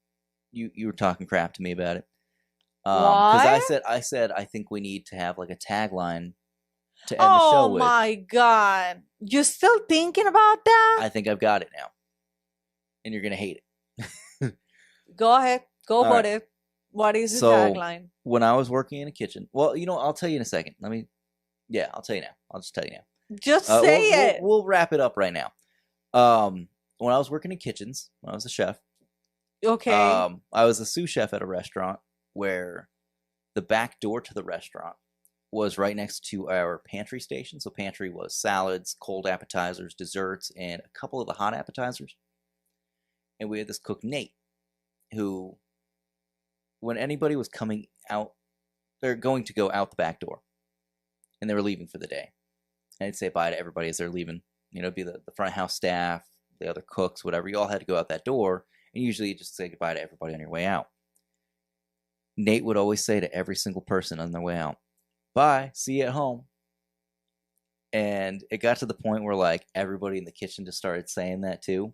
[SPEAKER 1] you were talking crap to me about it. Because I said I think we need to have like a tagline to end the show with. Oh
[SPEAKER 2] my God. You're still thinking about that?
[SPEAKER 1] I think I've got it now. And you're going to hate it.
[SPEAKER 2] Go ahead. Go for it. What is the tagline?
[SPEAKER 1] When I was working in a kitchen, well, I'll tell you in a second. I'll tell you now. I'll just tell you now.
[SPEAKER 2] Just say it.
[SPEAKER 1] We'll wrap it up right now. When I was working in kitchens, when I was a chef,
[SPEAKER 2] okay,
[SPEAKER 1] I was a sous chef at a restaurant where the back door to the restaurant was right next to our pantry station. So pantry was salads, cold appetizers, desserts, and a couple of the hot appetizers. And we had this cook, Nate, who, when anybody was coming out, they're going to go out the back door, and they were leaving for the day. And I'd say bye to everybody as they're leaving. It'd be the front of house staff, the other cooks, whatever. You all had to go out that door, and usually you just say goodbye to everybody on your way out. Nate would always say to every single person on their way out, bye, see you at home. And it got to the point where everybody in the kitchen just started saying that too.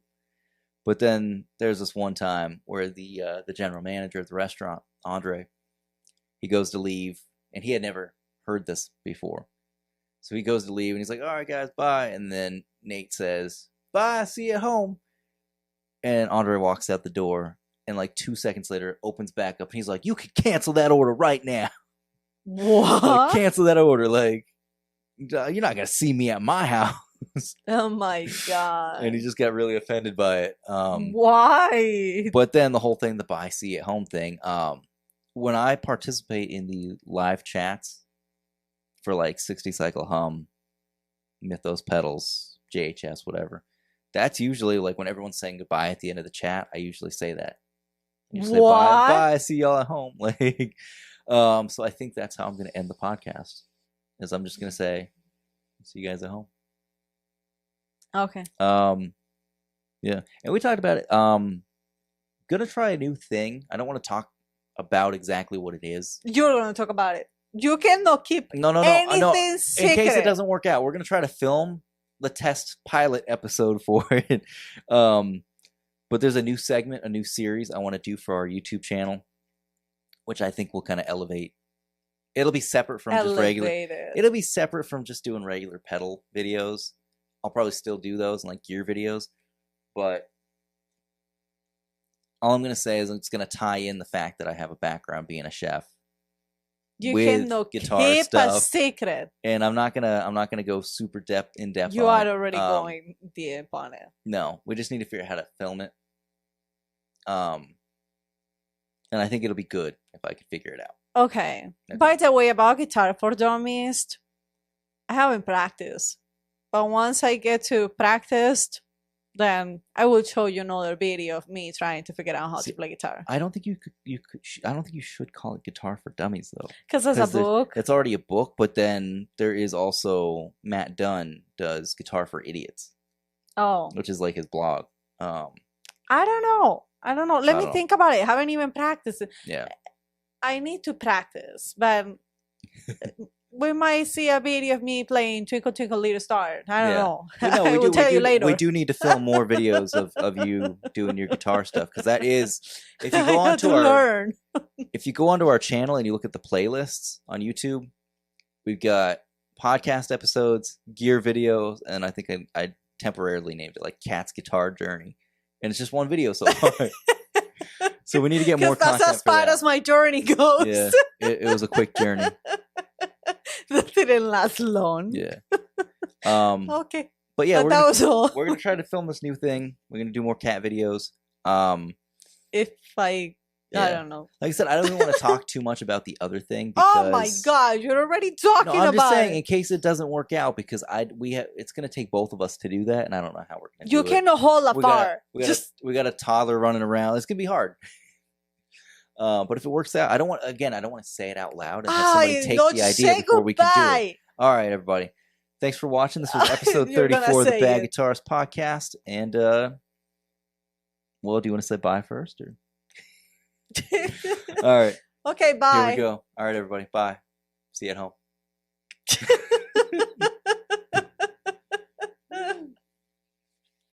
[SPEAKER 1] But then there's this one time where the general manager of the restaurant, Andre, he goes to leave, and he had never heard this before. So he goes to leave, and he's like, all right, guys, bye. And then Nate says, bye, see you at home. And Andre walks out the door, and 2 seconds later, opens back up, and he's like, you can cancel that order right now.
[SPEAKER 2] What?
[SPEAKER 1] Cancel that order. You're not going to see me at my house.
[SPEAKER 2] Oh, my God.
[SPEAKER 1] And he just got really offended by it.
[SPEAKER 2] Why?
[SPEAKER 1] But then the whole thing, the buy, see at home thing, when I participate in the live chats for 60 Cycle Hum, Mythos Pedals, JHS, whatever, that's usually when everyone's saying goodbye at the end of the chat, I usually say that. I say bye, see y'all at home. So I think that's how I'm going to end the podcast, is I'm just going to say, see you guys at home.
[SPEAKER 2] Okay.
[SPEAKER 1] Yeah. And we talked about it. Gonna try a new thing. I don't want to talk about exactly what it is.
[SPEAKER 2] You're going to talk about it. You cannot keep
[SPEAKER 1] anything
[SPEAKER 2] secret.
[SPEAKER 1] In case it doesn't work out, we're going to try to film the test pilot episode for it. But there's a new segment, a new series I want to do for our YouTube channel, which I think will kind of elevate. It'll be separate from just regular. It'll be separate from just doing regular pedal videos. I'll probably still do those and gear videos, but all I'm going to say is it's going to tie in the fact that I have a background being a chef.
[SPEAKER 2] You cannot guitar keep stuff, a secret.
[SPEAKER 1] And I'm not gonna go super in depth.
[SPEAKER 2] You are already going deep on it.
[SPEAKER 1] No, we just need to figure out how to film it. And I think it'll be good if I can figure it out.
[SPEAKER 2] Okay. By the way, about Guitar for Dummies, I haven't practiced, but once I get to practice, then I will show you another video of me trying to figure out how to play guitar.
[SPEAKER 1] I don't think I don't think you should call it Guitar for Dummies though.
[SPEAKER 2] Because there's a book.
[SPEAKER 1] It's already a book, but then there is also Matt Dunn does Guitar for Idiots.
[SPEAKER 2] Oh.
[SPEAKER 1] Which is his blog.
[SPEAKER 2] I don't know. Let me think about it. I haven't even practiced it.
[SPEAKER 1] Yeah.
[SPEAKER 2] I need to practice, but we might see a video of me playing Twinkle Twinkle Little Star. I don't know. I will tell you later.
[SPEAKER 1] We do need to film more videos of you doing your guitar stuff, because that is, if you go onto if you go onto our channel and you look at the playlists on YouTube, we've got podcast episodes, gear videos, and I think I temporarily named it Cat's Guitar Journey, and it's just one video so far. So we need to get more content.
[SPEAKER 2] That's as far as my journey goes.
[SPEAKER 1] Yeah, it was a quick journey.
[SPEAKER 2] That didn't last long.
[SPEAKER 1] Yeah.
[SPEAKER 2] Okay.
[SPEAKER 1] But yeah,
[SPEAKER 2] that was all.
[SPEAKER 1] We're gonna try to film this new thing. We're gonna do more cat videos.
[SPEAKER 2] If I don't know.
[SPEAKER 1] Like I said, I don't even want to talk too much about the other thing. Because,
[SPEAKER 2] oh my God, you're already talking about it.
[SPEAKER 1] I'm just saying, in case it doesn't work out, because it's gonna take both of us to do that, and I don't know how we're gonna do it.
[SPEAKER 2] You cannot hold apart.
[SPEAKER 1] We got a toddler running around. It's gonna be hard. But if it works out, I don't want to say it out loud and have somebody take the idea before we can do it. All right, everybody. Thanks for watching. This was episode 34 of the Bad Guitarist podcast. And, well, do you want to say bye first? Or? All right.
[SPEAKER 2] Okay, bye.
[SPEAKER 1] Here we go. All right, everybody. Bye. See you at home.